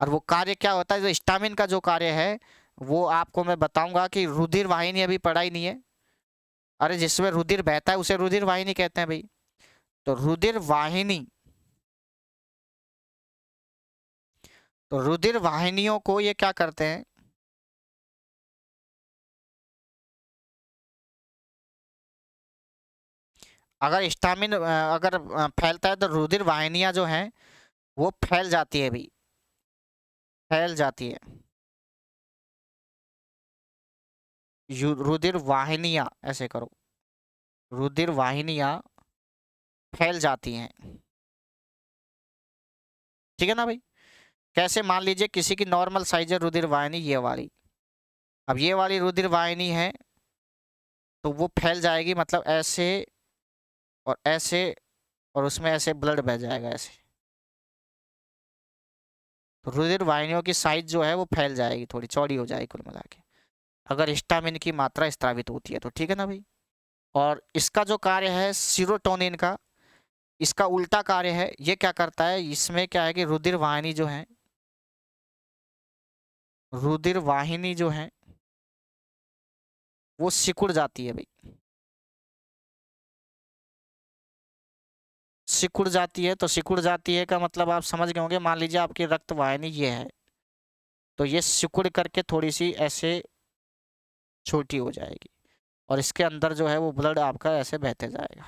और वो कार्य क्या होता है, जो स्टामिन का जो कार्य है वो आपको मैं बताऊंगा कि रुधिर वाहिनी अभी पढ़ाई नहीं है। अरे जिसमें रुधिर बहता है उसे रुधिर वाहिनी कहते हैं भाई। तो रुधिर वाहिनी तो रुधिर वाहिनियों को ये क्या करते हैं, अगर स्टामिन अगर फैलता है तो रुधिर वाहिनियां जो हैं वो फैल जाती है भी, फैल जाती है। रुधिर वाहिनियां, ऐसे करो, रुधिर वाहिनियां फैल जाती हैं। ठीक है ना भाई। कैसे, मान लीजिए किसी की नॉर्मल साइज है रुधिर वाहिनी ये वाली, अब ये वाली रुधिर वाहिनी है तो वो फैल जाएगी, मतलब ऐसे और ऐसे, और उसमें ऐसे ब्लड बह जाएगा ऐसे, तो रुधिर वाहिनियों की साइज जो है वो फैल जाएगी, थोड़ी चौड़ी हो जाएगी कुल मिला के, अगर हिस्टामिन की मात्रा स्रावित होती है तो। ठीक है ना भाई। और इसका जो कार्य है सीरोटोनिन का, इसका उल्टा कार्य है। ये क्या करता है, इसमें क्या है कि रुधिर वाहिनी जो है, रुधिर वाहिनी जो है वो सिकुड़ जाती है भाई, सिकुड़ जाती है। तो सिकुड़ जाती है का मतलब आप समझ गए होंगे, मान लीजिए आपकी रक्त वाहिनी ये है, तो ये सिकुड़ करके थोड़ी सी ऐसे छोटी हो जाएगी, और इसके अंदर जो है वो ब्लड आपका ऐसे बहते जाएगा।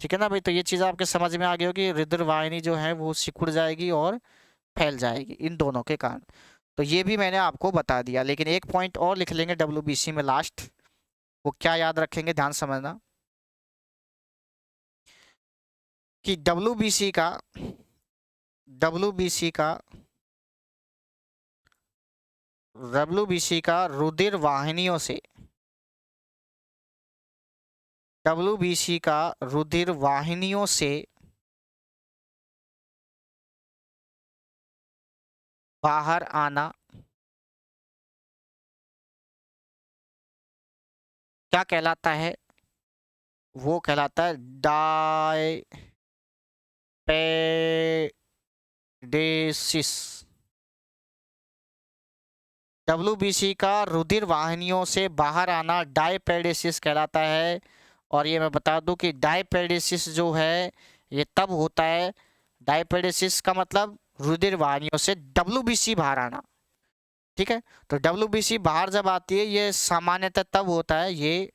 ठीक है ना भाई। तो ये चीज़ आपके समझ में आ गई होगी, रुधिर वाहिनी जो है वो सिकुड़ जाएगी और फैल जाएगी इन दोनों के कारण। तो ये भी मैंने आपको बता दिया, लेकिन एक पॉइंट और लिख लेंगे डब्ल्यूबीसी में लास्ट, वो क्या याद रखेंगे, ध्यान समझना, कि डब्ल्यूबीसी का रुधिर वाहिनियों से, डब्ल्यूबीसी का रुधिर वाहिनियों से बाहर आना क्या कहलाता है, वो कहलाता है डायपेडेसिस। डब्ल्यूबीसी का रुधिर वाहिनियों से बाहर आना डायपेडेसिस कहलाता है। और ये मैं बता दूं कि डायपेडेसिस जो है ये तब होता है, डायपेडेसिस का मतलब रुधिर वाहिनियों से डब्ल्यूबीसी बाहर आना। ठीक है। तो डब्ल्यूबीसी बाहर जब आती है ये सामान्यतः तब होता है, ये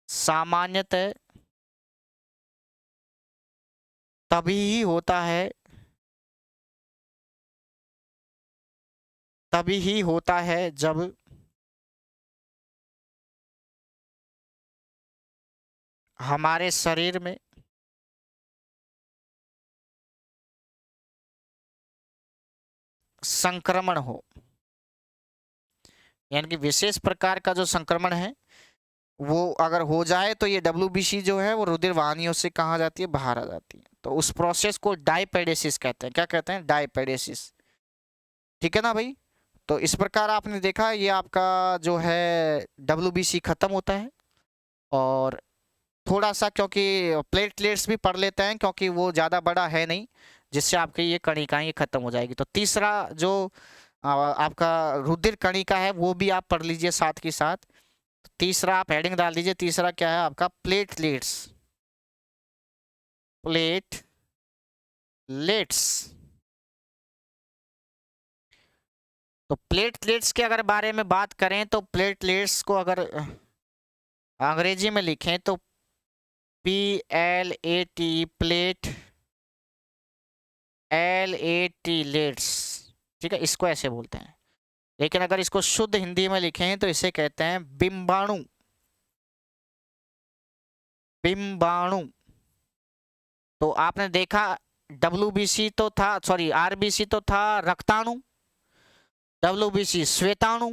सामान्यतः तभी ही होता है, तभी ही होता है जब हमारे शरीर में संक्रमण हो, यानी कि विशेष प्रकार का जो संक्रमण है वो अगर हो जाए तो ये डब्ल्यूबीसी जो है वो रुधिर वाहिनियों से कहाँ जाती है, बाहर आ जाती है। तो उस प्रोसेस को डायपेडेसिस कहते हैं। क्या कहते हैं, डायपेडेसिस। ठीक है ना भाई। तो इस प्रकार आपने देखा ये आपका जो है डब्ल्यूबीसी खत्म होता है। और थोड़ा सा क्योंकि प्लेटलेट्स भी पढ़ लेते हैं, क्योंकि वो ज़्यादा बड़ा है नहीं, जिससे आपकी ये कणिकाएं ये खत्म हो जाएगी। तो तीसरा जो आपका रुधिर कणिका है वो भी आप पढ़ लीजिए साथ के साथ। तीसरा आप हेडिंग डाल दीजिए, तीसरा क्या है आपका, प्लेटलेट्स, प्लेटलेट्स। तो प्लेटलेट्स के अगर बारे में बात करें तो प्लेटलेट्स को अगर अंग्रेजी में लिखें तो PLAT, प्लेट, LAT लेट्स। ठीक है, इसको ऐसे बोलते हैं। लेकिन अगर इसको शुद्ध हिंदी में लिखें तो इसे कहते हैं बिंबाणु, बिंबाणु। तो आपने देखा WBC तो था, सॉरी RBC तो था रक्ताणु, WBC श्वेताणु,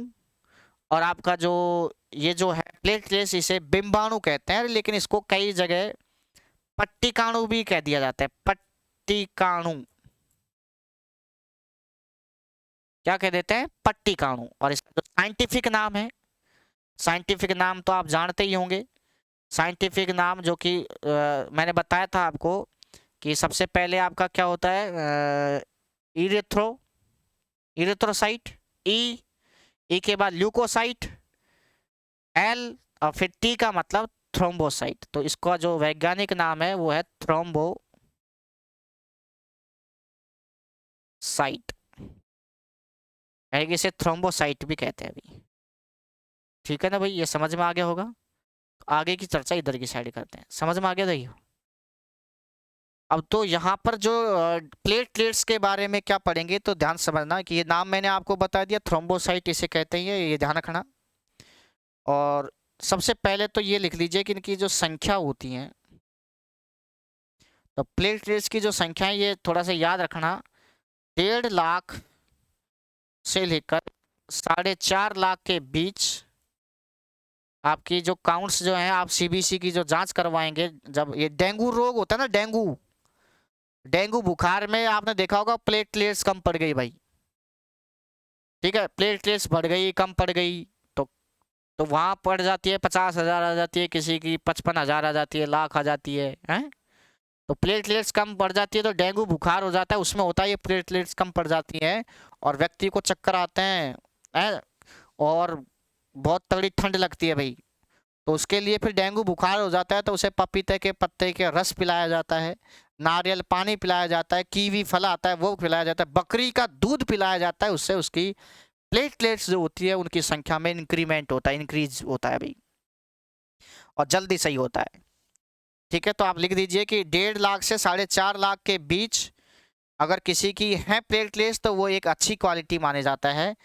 और आपका जो ये जो है प्लेटलेट्स इसे बिंबाणु कहते हैं। लेकिन इसको कई जगह पट्टिकाणु भी कह दिया जाता है, पट्टिकाणु। क्या कह देते हैं, पट्टिकाणु। और इसका जो साइंटिफिक नाम है, साइंटिफिक नाम तो आप जानते ही होंगे। साइंटिफिक नाम जो कि मैंने बताया था आपको कि सबसे पहले आपका क्या होता है, इरेथ्रोसाइट, ई के बाद ल्यूकोसाइट, एल, और फिर टी का मतलब थ्रोम्बोसाइट। तो इसका जो वैज्ञानिक नाम है वो है थ्रोम्बोसाइट। साइट, यानी कि इसे थ्रोम्बोसाइट भी कहते हैं अभी। ठीक है ना भाई, ये समझ में आ गया होगा। आगे की चर्चा इधर की साइड करते हैं, समझ में आ गया भाई। अब तो यहाँ पर जो प्लेटलेट्स के बारे में क्या पढ़ेंगे, तो ध्यान समझना कि ये नाम मैंने आपको बता दिया, थ्रोम्बोसाइट इसे कहते हैं, ये ध्यान रखना। और सबसे पहले तो ये लिख लीजिए कि इनकी जो संख्या होती है, तो प्लेटलेट्स की जो संख्या है ये थोड़ा सा याद रखना। 1.5 लाख से लेकर 4.5 लाख के बीच आपकी जो काउंट्स जो हैं, आप सीबीसी की जो जांच करवाएंगे, जब ये डेंगू रोग होता है ना, डेंगू बुखार में आपने देखा होगा प्लेटलेट्स कम पड़ गई भाई। ठीक है, प्लेटलेट्स बढ़ गई, कम पड़ गई, तो वहां पड़ जाती है 50,000 आ जाती है, किसी की 55,000 आ जाती है, लाख आ जाती है? तो प्लेटलेट्स कम पड़ जाती है तो डेंगू बुखार हो जाता है, उसमें होता है ये प्लेटलेट्स कम पड़ जाती हैं और व्यक्ति को चक्कर आते हैं और बहुत तगड़ी ठंड लगती है भाई। तो उसके लिए फिर डेंगू बुखार हो जाता है तो उसे पपीते के पत्ते के रस पिलाया जाता है, नारियल पानी पिलाया जाता है, कीवी फल आता है वो पिलाया जाता है, बकरी का दूध पिलाया जाता है, उससे उसकी प्लेटलेट्स जो होती है उनकी संख्या में इंक्रीमेंट होता है, इंक्रीज होता है भाई, और जल्दी सही होता है। ठीक है, तो आप लिख दीजिए कि 1.5 लाख से 4.5 लाख के बीच अगर किसी की है प्लेटलेट्स तो वो एक अच्छी क्वालिटी माने जाता है,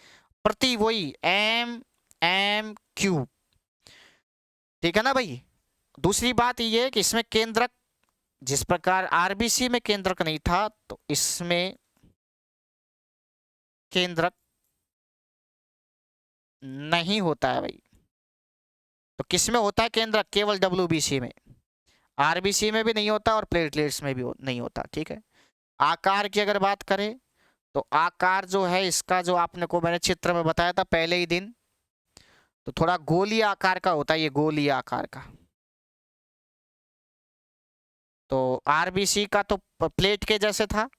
प्रति वही MMQ। ठीक है ना भाई। दूसरी बात ये है कि इसमें केंद्रक, जिस प्रकार आरबीसी में केंद्रक नहीं था, तो इसमें केंद्रक नहीं होता है भाई। तो किस में होता है केंद्रक? केवल WBC में, आरबीसी में भी नहीं होता और प्लेटलेट्स में भी नहीं होता। ठीक है, आकार की अगर बात करें तो आकार जो है इसका, जो आपने को मैंने चित्र में बताया था पहले ही दिन, तो थोड़ा गोली आकार का होता है, ये गोली आकार का। तो आरबीसी का तो प्लेट के जैसे था,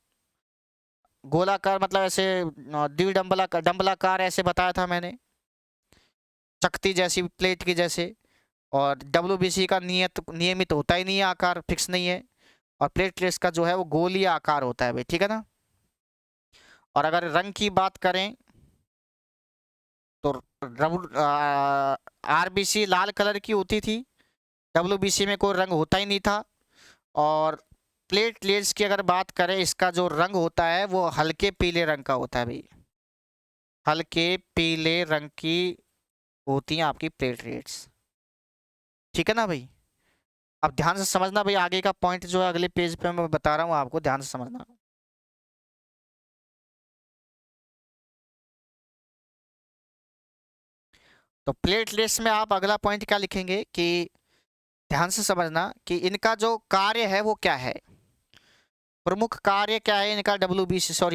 गोलाकार, मतलब ऐसे डम्बलाकार ऐसे बताया था मैंने, चकती जैसी, प्लेट की जैसे। और WBC का नियमित होता ही नहीं है, आकार फिक्स नहीं है, और प्लेटलेट्स का जो है वो गोली आकार होता है भाई। ठीक है ना। और अगर रंग की बात करें तो आरबीसी लाल कलर की होती थी, WBC में कोई रंग होता ही नहीं था। और प्लेटलेट्स की अगर बात करें, इसका जो रंग होता है वो हल्के पीले रंग का होता है भाई, हल्के पीले रंग की होती हैं आपकी प्लेटलेट्स। ठीक है ना भाई। अब ध्यान से समझना भाई, आगे का पॉइंट जो है अगले पेज पे मैं बता रहा हूँ आपको, ध्यान से समझना। तो प्लेटलेट्स में आप अगला पॉइंट क्या लिखेंगे कि ध्यान से समझना कि इनका जो कार्य है वो क्या है, प्रमुख कार्य क्या है इनका,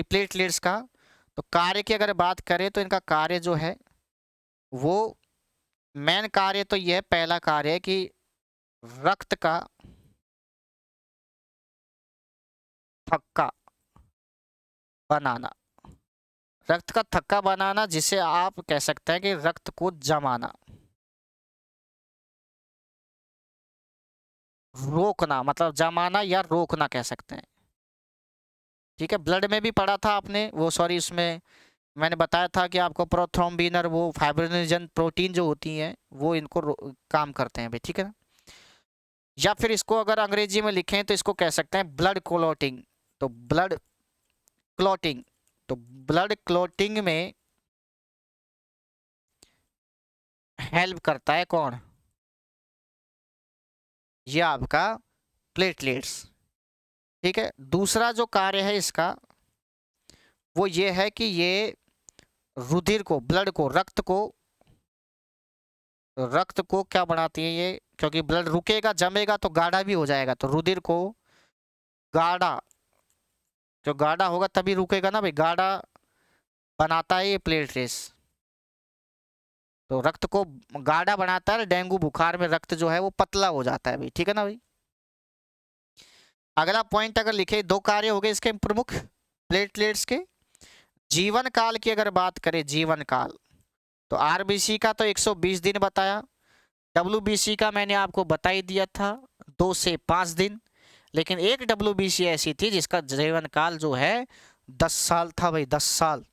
प्लेटलेट्स का। तो कार्य की अगर बात करें तो इनका कार्य जो है वो मेन कार्य तो यह पहला कार्य है कि रक्त का थक्का बनाना, रक्त का थक्का बनाना, जिसे आप कह सकते हैं कि रक्त को जमाना, रोकना, मतलब जमाना या रोकना कह सकते हैं। ठीक है, ब्लड में भी पढ़ा था आपने वो, उसमें मैंने बताया था कि आपको प्रोथ्रोम्बिन और वो फाइब्रिनोजन प्रोटीन जो होती हैं वो इनको काम करते हैं भाई। ठीक है ना। या फिर इसको अगर अंग्रेजी में लिखें तो इसको कह सकते हैं ब्लड क्लॉटिंग। तो ब्लड क्लॉटिंग, तो ब्लड क्लॉटिंग में हेल्प करता है कौन? ये आपका प्लेटलेट्स। ठीक है, दूसरा जो कार्य है इसका वो ये है कि ये रुधिर को, ब्लड को, रक्त को क्या बनाती है ये, क्योंकि ब्लड रुकेगा, जमेगा तो गाढ़ा भी हो जाएगा, तो रुधिर को गाढ़ा, जो गाढ़ा होगा तभी रुकेगा ना भाई, गाढ़ा बनाता है ये प्लेटलेट्स। तो रक्त को गाढ़ा बनाता है, डेंगू बुखार में रक्त जो है वो पतला हो जाता है भाई। ठीक है ना भाई। अगला पॉइंट अगर लिखे, दो कार्य हो गए इसके प्रमुख प्लेटलेट्स के। जीवन काल की अगर बात करें, जीवन काल, तो आरबीसी का तो 120 दिन बताया, WBC का मैंने आपको बता ही दिया था 2 से 5 दिन, लेकिन एक WBC ऐसी थी जिसका जीवन काल जो है 10 साल था भाई, 10 साल।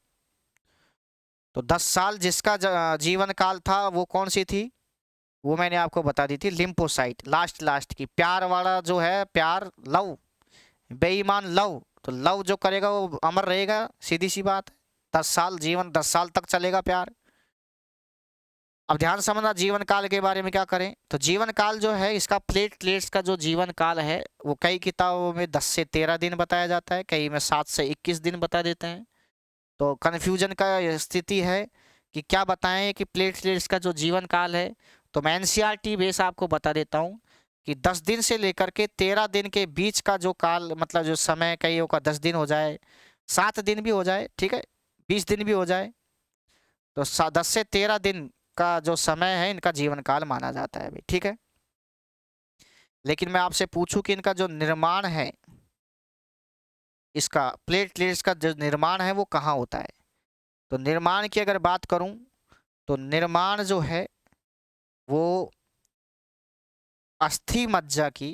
तो 10 साल जिसका जीवन काल था वो कौन सी थी, वो मैंने आपको बता दी थी, लिम्फोसाइट। लास्ट लास्ट की प्यार वाला जो है, प्यार लव, बेईमान लव, तो लव जो करेगा वो अमर रहेगा, सीधी सी बात है। 10 साल जीवन, 10 साल तक चलेगा प्यार। अब ध्यान समझना जीवन काल के बारे में क्या करें। तो जीवन काल जो है इसका, प्लेटलेट्स का जो जीवन काल है वो कई किताबों में 10 से 13 दिन बताया जाता है, कई में 7 से 21 दिन बता देते हैं। तो कन्फ्यूजन का स्थिति है कि क्या बताएं कि प्लेटलेट्स का जो जीवन काल है। तो मैं एनसीईआरटी बेस आपको बता देता हूँ कि 10 दिन से लेकर के 13 दिन के बीच का जो काल, मतलब जो समय, कईयों का 10 दिन हो जाए, 7 दिन भी हो जाए, ठीक है, 20 दिन भी हो जाए, तो 10 से 13 दिन का जो समय है इनका जीवन काल माना जाता है भाई, ठीक है। लेकिन मैं आपसे पूछूं कि इनका जो निर्माण है, इसका प्लेटलेट्स का जो निर्माण है वो कहाँ होता है। तो निर्माण की अगर बात करूं तो निर्माण जो है वो अस्थि मज्जा की,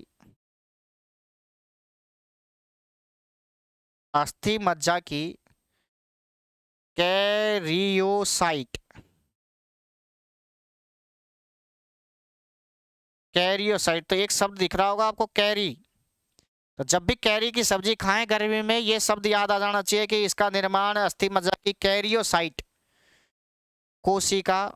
अस्थि मज्जा की कैरियोसाइट, कैरियोसाइट, तो एक शब्द दिख रहा होगा आपको, कैरी। तो जब भी कैरी की सब्जी खाएं गर्मी में, ये शब्द याद आ जाना चाहिए कि इसका निर्माण अस्थि मज्जा की कैरियोसाइट कोशिका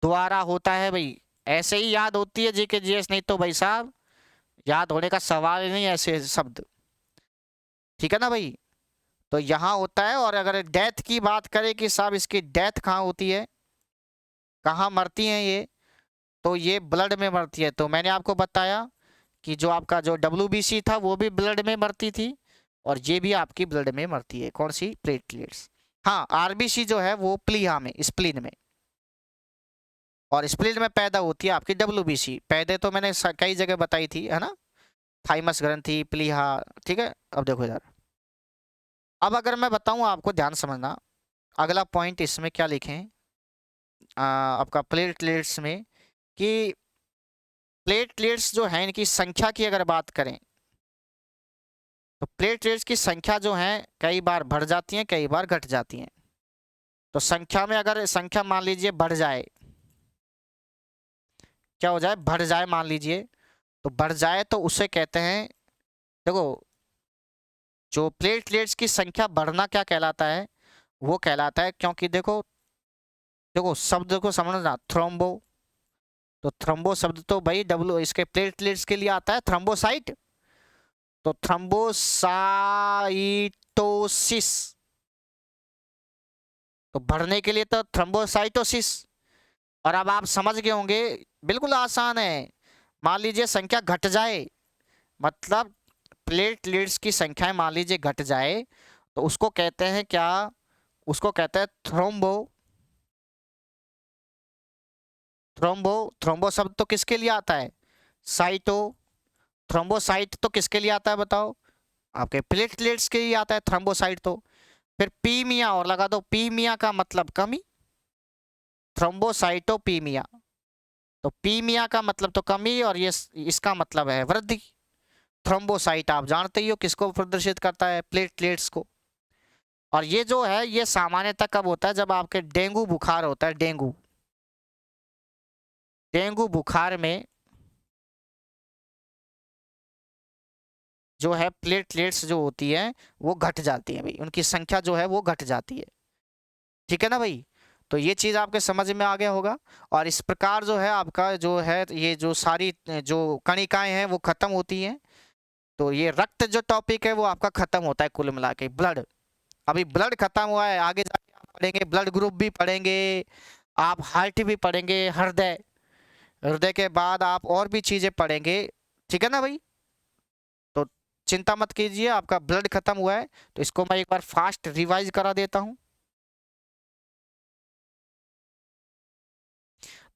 द्वारा होता है भाई। ऐसे ही याद होती है जीके जीएस, नहीं तो भाई साहब याद होने का सवाल ही नहीं ऐसे शब्द, ठीक है ना भाई। तो यहाँ होता है। और अगर डेथ की बात करें कि साहब इसकी डेथ कहाँ होती है, कहाँ मरती हैं ये, तो ये ब्लड में मरती है। तो मैंने आपको बताया कि जो आपका जो WBC था वो भी ब्लड में मरती थी, और ये भी आपकी ब्लड में मरती है, कौन सी, प्लेटलेट्स। हाँ, RBC जो है वो प्लीहा में, स्प्लीन में, और स्प्लीन में पैदा होती है आपकी WBC। पैदे तो मैंने कई जगह बताई थी, है ना, थाइमस ग्रंथि, प्लीहा, ठीक है। अब देखो इधर, अब अगर मैं बताऊं आपको, ध्यान समझना, अगला पॉइंट इसमें क्या लिखें आपका प्लेटलेट्स में, कि प्लेटलेट्स जो है इनकी संख्या की अगर बात करें, तो प्लेटलेट्स की संख्या जो है कई बार बढ़ जाती है, कई बार घट जाती हैं। तो संख्या में अगर संख्या मान लीजिए बढ़ जाए, क्या हो जाए, बढ़ जाए मान लीजिए, तो बढ़ जाए तो उसे कहते हैं, देखो जो प्लेटलेट्स की संख्या बढ़ना क्या कहलाता है, वो कहलाता है, क्योंकि देखो देखो शब्द को समझना, थ्रोम्बो, तो थ्रोम्बो शब्द तो भाई इसके प्लेटलेट्स के लिए आता है, थ्रोम्बोसाइट, तो थ्रोम्बोसाइटोसिस, तो बढ़ने के लिए तो थ्रोम्बोसाइटोसिस। और अब आप समझ गए होंगे, बिल्कुल आसान है। मान लीजिए संख्या घट जाए, मतलब प्लेटलेट्स की संख्या मान लीजिए घट जाए, तो उसको कहते हैं क्या, उसको कहते हैं थ्रोम्बो, थ्रोम्बो, थ्रोम्बो शब्द तो किसके लिए आता है, साइटो, थ्रोम्बोसाइट तो किसके लिए आता है बताओ, आपके प्लेटलेट्स के लिए आता है थ्रोम्बोसाइट। तो फिर पीमिया और लगा दो, पीमिया का मतलब कमी, थ्रोम्बोसाइटोपीमिया, तो पीमिया का मतलब तो कमी, और ये इसका मतलब है वृद्धि। थ्रोम्बोसाइट आप जानते ही हो किसको प्रदर्शित करता है, प्लेटलेट्स को। और ये जो है ये सामान्यतः कब होता है, जब आपके डेंगू बुखार होता है, डेंगू, डेंगू बुखार में जो है प्लेटलेट्स जो होती है वो घट जाती है भाई, उनकी संख्या जो है वो घट जाती है, ठीक है ना भाई। तो ये चीज़ आपके समझ में आ गया होगा। और इस प्रकार जो है आपका जो है ये जो सारी जो कणिकाएं हैं वो खत्म होती हैं। तो ये रक्त जो टॉपिक है वो आपका खत्म होता है कुल मिला के। ब्लड, अभी ब्लड खत्म हुआ है, आगे जाके आप पढ़ेंगे, ब्लड ग्रुप भी पढ़ेंगे, आप हार्ट भी पढ़ेंगे, हृदय, हृदय के बाद आप और भी चीजें पढ़ेंगे, ठीक है ना भाई। तो चिंता मत कीजिए, आपका ब्लड खत्म हुआ है। तो इसको मैं एक बार फास्ट रिवाइज करा देता हूं।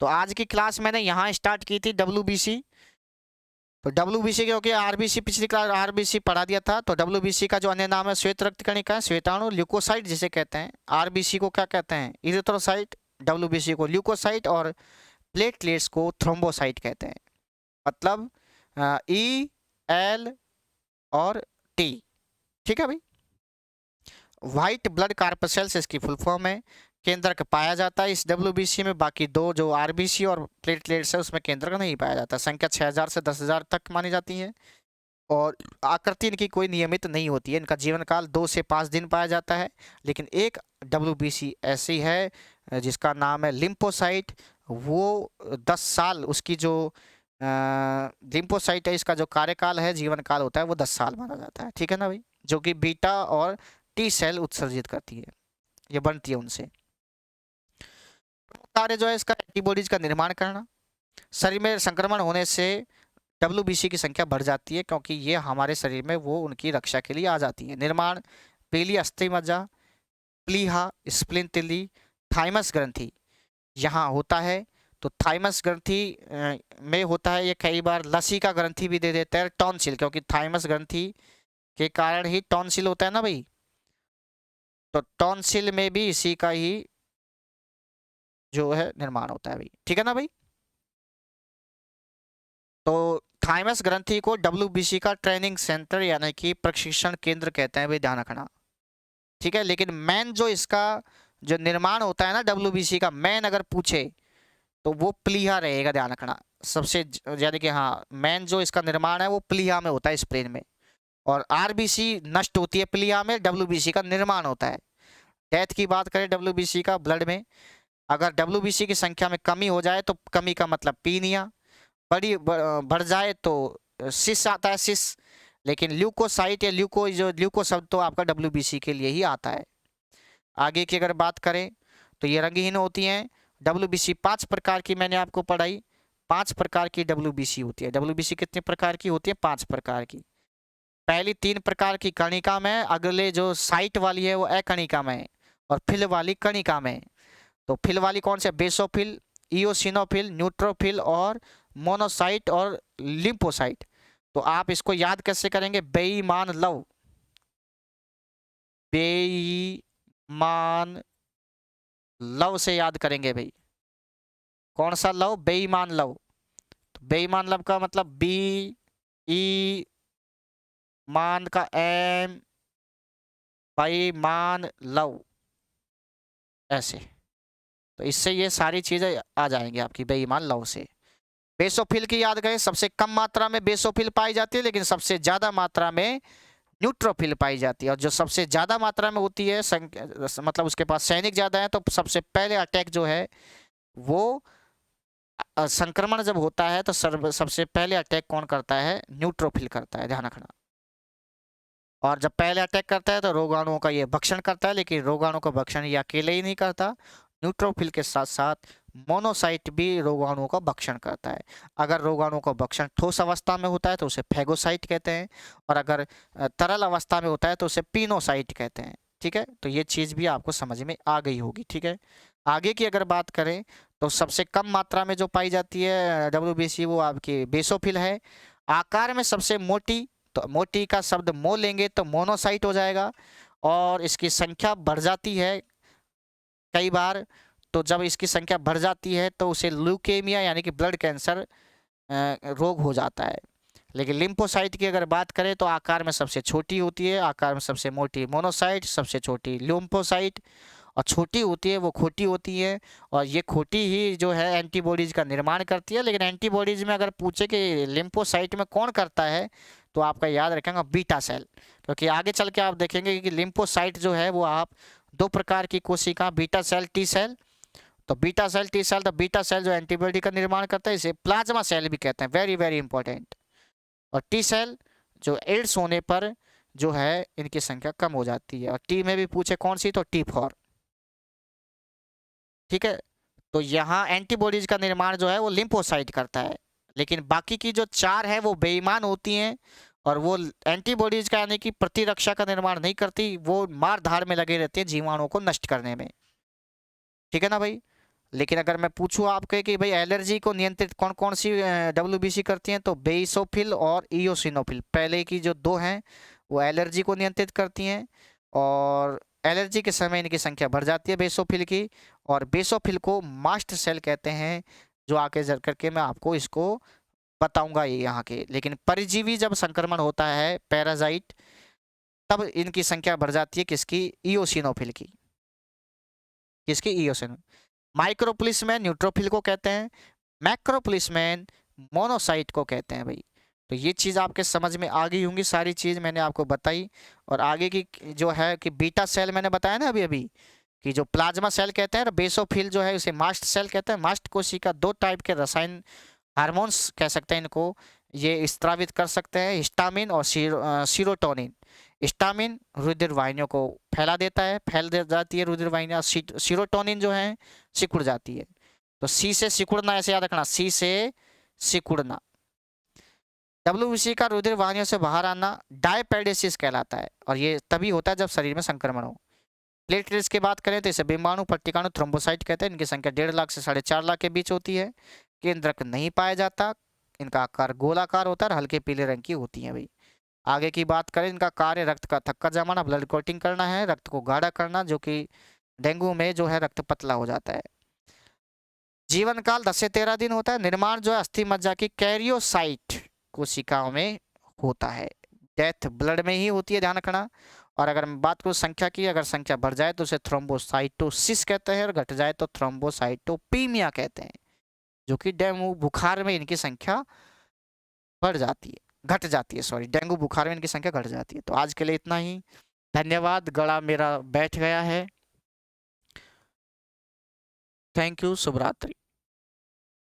तो आज की क्लास मैंने यहाँ स्टार्ट की थी WBC। तो WBC क्योंकि RBC पिछली क्लास RBC पढ़ा दिया था, तो WBC का जो अन्य नाम है श्वेत रक्त कणिका, श्वेताणु, ल्यूकोसाइट जिसे कहते हैं। RBC को क्या कहते हैं, इरिथ्रोसाइट, WBC को ल्यूकोसाइट, और प्लेटलेट्स को थ्रोम्बोसाइट कहते हैं। मतलब ई एल और टी। ठीक है भाई। व्हाइट ब्लड कार्पसेल्स इसकी फुल फॉर्म है। केंद्रक पाया जाता है इस डब्ल्यूबीसी में, बाकी दो जो आरबीसी और प्लेटलेट्स है उसमें केंद्रक नहीं पाया जाता। संख्या 6000 से 10000 तक मानी जाती है और आकृति इनकी कोई नियमित नहीं होती है। इनका जीवन काल 2 से 5 दिन पाया जाता है। लेकिन एक डब्ल्यूबीसी ऐसी है जिसका नाम है लिम्फोसाइट, वो 10 साल उसकी जो लिम्फोसाइट है इसका जो कार्यकाल है, जीवन काल होता है वो 10 साल माना जाता है। ठीक है ना भाई। जो कि बीटा और टी सेल उत्सर्जित करती है, ये बनती है उनसे। कार्य जो है इसका एंटीबॉडीज का निर्माण करना। शरीर में संक्रमण होने से डब्ल्यूबीसी की संख्या बढ़ जाती है क्योंकि ये हमारे शरीर में वो उनकी रक्षा के लिए आ जाती है। निर्माण पीली अस्थि मज्जा, प्लीहा, स्प्लिंटली, थाइमस ग्रंथि यहाँ होता है। तो थाइमस ग्रंथि में होता है, ये कई बार लसीका ग्रंथि भी दे देते हैं, टॉन्सिल, क्योंकि थाइमस ग्रंथि के कारण ही टॉन्सिल होता है ना भाई। तो टॉन्सिल में भी इसी का ही जो है निर्माण होता है भाई। ठीक है ना भाई। तो थाइमस ग्रंथि को डब्ल्यूबीसी का ट्रेनिंग सेंटर यानी कि प्रशिक्षण केंद्र कहते हैं भाई, ध्यान रखना। ठीक है। लेकिन मेन जो इसका जो निर्माण होता है ना डब्ल्यूबीसी का, मेन अगर पूछे तो वो प्लीहा रहेगा, ध्यान रखना। सबसे यानी कि हाँ, मेन जो इसका निर्माण है वो प्लीहा में होता है, स्प्लेन में। और आरबीसी नष्ट होती है प्लीहा में, डब्ल्यूबीसी का निर्माण होता है। डेथ की बात करें डब्ल्यूबीसी का ब्लड में, अगर डब्ल्यूबीसी की संख्या में कमी हो जाए तो कमी का मतलब पीनिया, बढ़ जाए तो सिस आता है, सिस। लेकिन ल्यूकोसाइट या ल्यूको शब्द तो आपका डब्ल्यूबीसी के लिए ही आता है। आगे की अगर बात करें तो ये रंगहीन होती हैं। डब्ल्यूबीसी 5 प्रकार की मैंने आपको पढ़ाई, 5 प्रकार की डब्ल्यूबीसी होती है। डब्ल्यूबीसी कितने प्रकार की होती है? 5 प्रकार की। पहली 3 प्रकार की कणिका में, अगले जो साइट वाली है वो अकणिका में, और फिल वाली कणिका में। तो फिल वाली कौन से? बेसोफिल, इओसिनोफिल, न्यूट्रोफिल और मोनोसाइट और लिम्फोसाइट। तो आप इसको याद कैसे करेंगे? बेईमान लव, बेईमान लव से याद करेंगे भाई। कौन सा लव? बेईमान लव। तो बेईमान लव का मतलब बी ई मान का एम, बेईमान लव, ऐसे। तो इससे ये सारी चीजें आ जाएंगी आपकी बेईमान लव से। बेसोफिल की याद करें, सबसे कम मात्रा में बेसोफिल पाई जाती है, लेकिन सबसे ज्यादा मात्रा में न्यूट्रोफिल पाई जाती है। और जो सबसे ज्यादा मात्रा में होती है, मतलब उसके पास सैनिक ज्यादा है, तो सबसे पहले अटैक जो है वो संक्रमण जब होता है तो सबसे पहले अटैक कौन करता है? न्यूट्रोफिल करता है, ध्यान रखना। और जब पहले अटैक करता है तो रोगाणुओं का ये भक्षण करता है, लेकिन रोगाणु का भक्षण ये अकेले ही नहीं करता, न्यूट्रोफिल के साथ साथ मोनोसाइट भी रोगाणुओं का भक्षण करता है। अगर रोगाणुओं का भक्षण ठोस अवस्था में होता है तो उसे फैगोसाइट कहते हैं, और अगर तरल अवस्था में होता है तो उसे पिनोसाइट कहते हैं। ठीक है। तो ये चीज़ भी आपको समझ में आ गई होगी। ठीक है। आगे की अगर बात करें तो सबसे कम मात्रा में जो पाई जाती है डब्ल्यूबीसी, वो आपकी बेसोफिल है। आकार में सबसे मोटी, तो मोटी का शब्द मो लेंगे तो मोनोसाइट हो जाएगा। और इसकी संख्या बढ़ जाती है कई बार, तो जब इसकी संख्या बढ़ जाती है तो उसे ल्यूकेमिया यानी कि ब्लड कैंसर रोग हो जाता है। लेकिन लिम्फोसाइट की अगर बात करें तो आकार में सबसे छोटी होती है, आकार में सबसे मोटी मोनोसाइट, सबसे छोटी लिम्फोसाइट, और छोटी होती है वो खोटी होती है। और ये खोटी ही जो है एंटीबॉडीज का निर्माण करती है। लेकिन एंटीबॉडीज में अगर पूछे कि लिम्फोसाइट में कौन करता है, तो आपका याद रखेंगे बीटा सेल, क्योंकि आगे चल के आप देखेंगे कि लिम्फोसाइट जो है वो आप 2 प्रकार की कोशिका, बीटा सेल, टी सेल। तो बीटा सेल, टी सेल, तो बीटा सेल जो एंटीबॉडी का निर्माण करता है, इसे प्लाज्मा सेल भी कहते हैं, वेरी वेरी इंपॉर्टेंट। और टी सेल जो एड्स होने पर जो है इनकी संख्या कम हो जाती है। और टी में भी पूछे कौन सी, तो T4। ठीक है। तो यहाँ एंटीबॉडीज का निर्माण जो है वो लिम्फोसाइट करता है, लेकिन बाकी की जो 4 है वो बेईमान होती हैं, और वो एंटीबॉडीज का यानी कि प्रतिरक्षा का निर्माण नहीं करती, वो मार धाड़ में लगे रहते हैं जीवाणुओं को नष्ट करने में। ठीक है ना भाई। लेकिन अगर मैं पूछूं आपके कि भाई एलर्जी को नियंत्रित कौन कौन सी डब्ल्यूबीसी करती हैं, तो बेसोफिल और इओसिनोफिल पहले की जो 2 हैं वो एलर्जी को नियंत्रित करती हैं। और एलर्जी के समय इनकी संख्या बढ़ जाती है बेसोफिल की। और बेसोफिल को मास्ट सेल कहते हैं, जो आगे चल करके मैं आपको इसको बताऊंगा ये यहाँ के। लेकिन परजीवी जब संक्रमण होता है, पैराजाइट, तब इनकी संख्या बढ़ जाती है किसकी? इयोसिनोफिल की। किसकी? इयोसिनो। माइक्रोपुलिसमैन न्यूट्रोफिल को कहते हैं, मैक्रोपुलिसमैन मोनोसाइट को कहते हैं भाई। तो ये चीज़ आपके समझ में आ गई होंगी, सारी चीज़ मैंने आपको बताई। और आगे की जो है कि बीटा सेल मैंने बताया ना अभी अभी, कि जो प्लाज्मा सेल कहते हैं, बेसोफिल जो है उसे मास्ट सेल कहते हैं। मास्ट कोशिका दो टाइप के रसायन, हार्मोन्स कह सकते हैं इनको, ये स्त्रावित कर सकते हैं, हिस्टामिन और सीरोटोनिन। हिस्टामिन रुधिर वाहिनियों को फैला देता है, फैल जाती है रुधिर वाहिनियाँ। सीरोटोनिन जो है सिकुड़ जाती है। तो सी से सिकुड़ना, ऐसे याद रखना, सी से सिकुड़ना। डब्ल्यूबीसी का रुधिर वाहिनियों से बाहर आना डायपेडेसिस कहलाता है, और ये तभी होता है जब शरीर में संक्रमण हो। प्लेटलेट्स की बात करें तो इसे बिंबाणु, पट्टिकाणु, थ्रोम्बोसाइट कहते हैं। इनकी संख्या 1.5 लाख से 4.5 लाख के बीच होती है। केंद्रक नहीं पाया जाता, इनका आकार गोलाकार होता है और हल्के पीले रंग की होती है भाई। आगे की बात करें, इनका कार्य रक्त का थक्का जमाना, ब्लड क्लॉटिंग करना है, रक्त को गाढ़ा करना, जो कि डेंगू में जो है रक्त पतला हो जाता है। जीवन काल 10 से 13 दिन होता है। निर्माण जो है अस्थि मज्जा की कैरियोसाइट कोशिकाओं में होता है। डेथ ब्लड में ही होती है, ध्यान रखना। और अगर मैं बात करूँ संख्या की, अगर संख्या बढ़ जाए तो उसे थ्रोम्बोसाइटोसिस कहते हैं, और घट जाए तो थ्रोम्बोसाइटोपीमिया कहते हैं, जो कि डेंगू बुखार में इनकी संख्या बढ़ जाती है, घट जाती है, सॉरी, डेंगू बुखार में इनकी संख्या घट जाती है। तो आज के लिए इतना ही, धन्यवाद। गला मेरा बैठ गया है। थैंक यू, शुभ रात्रि।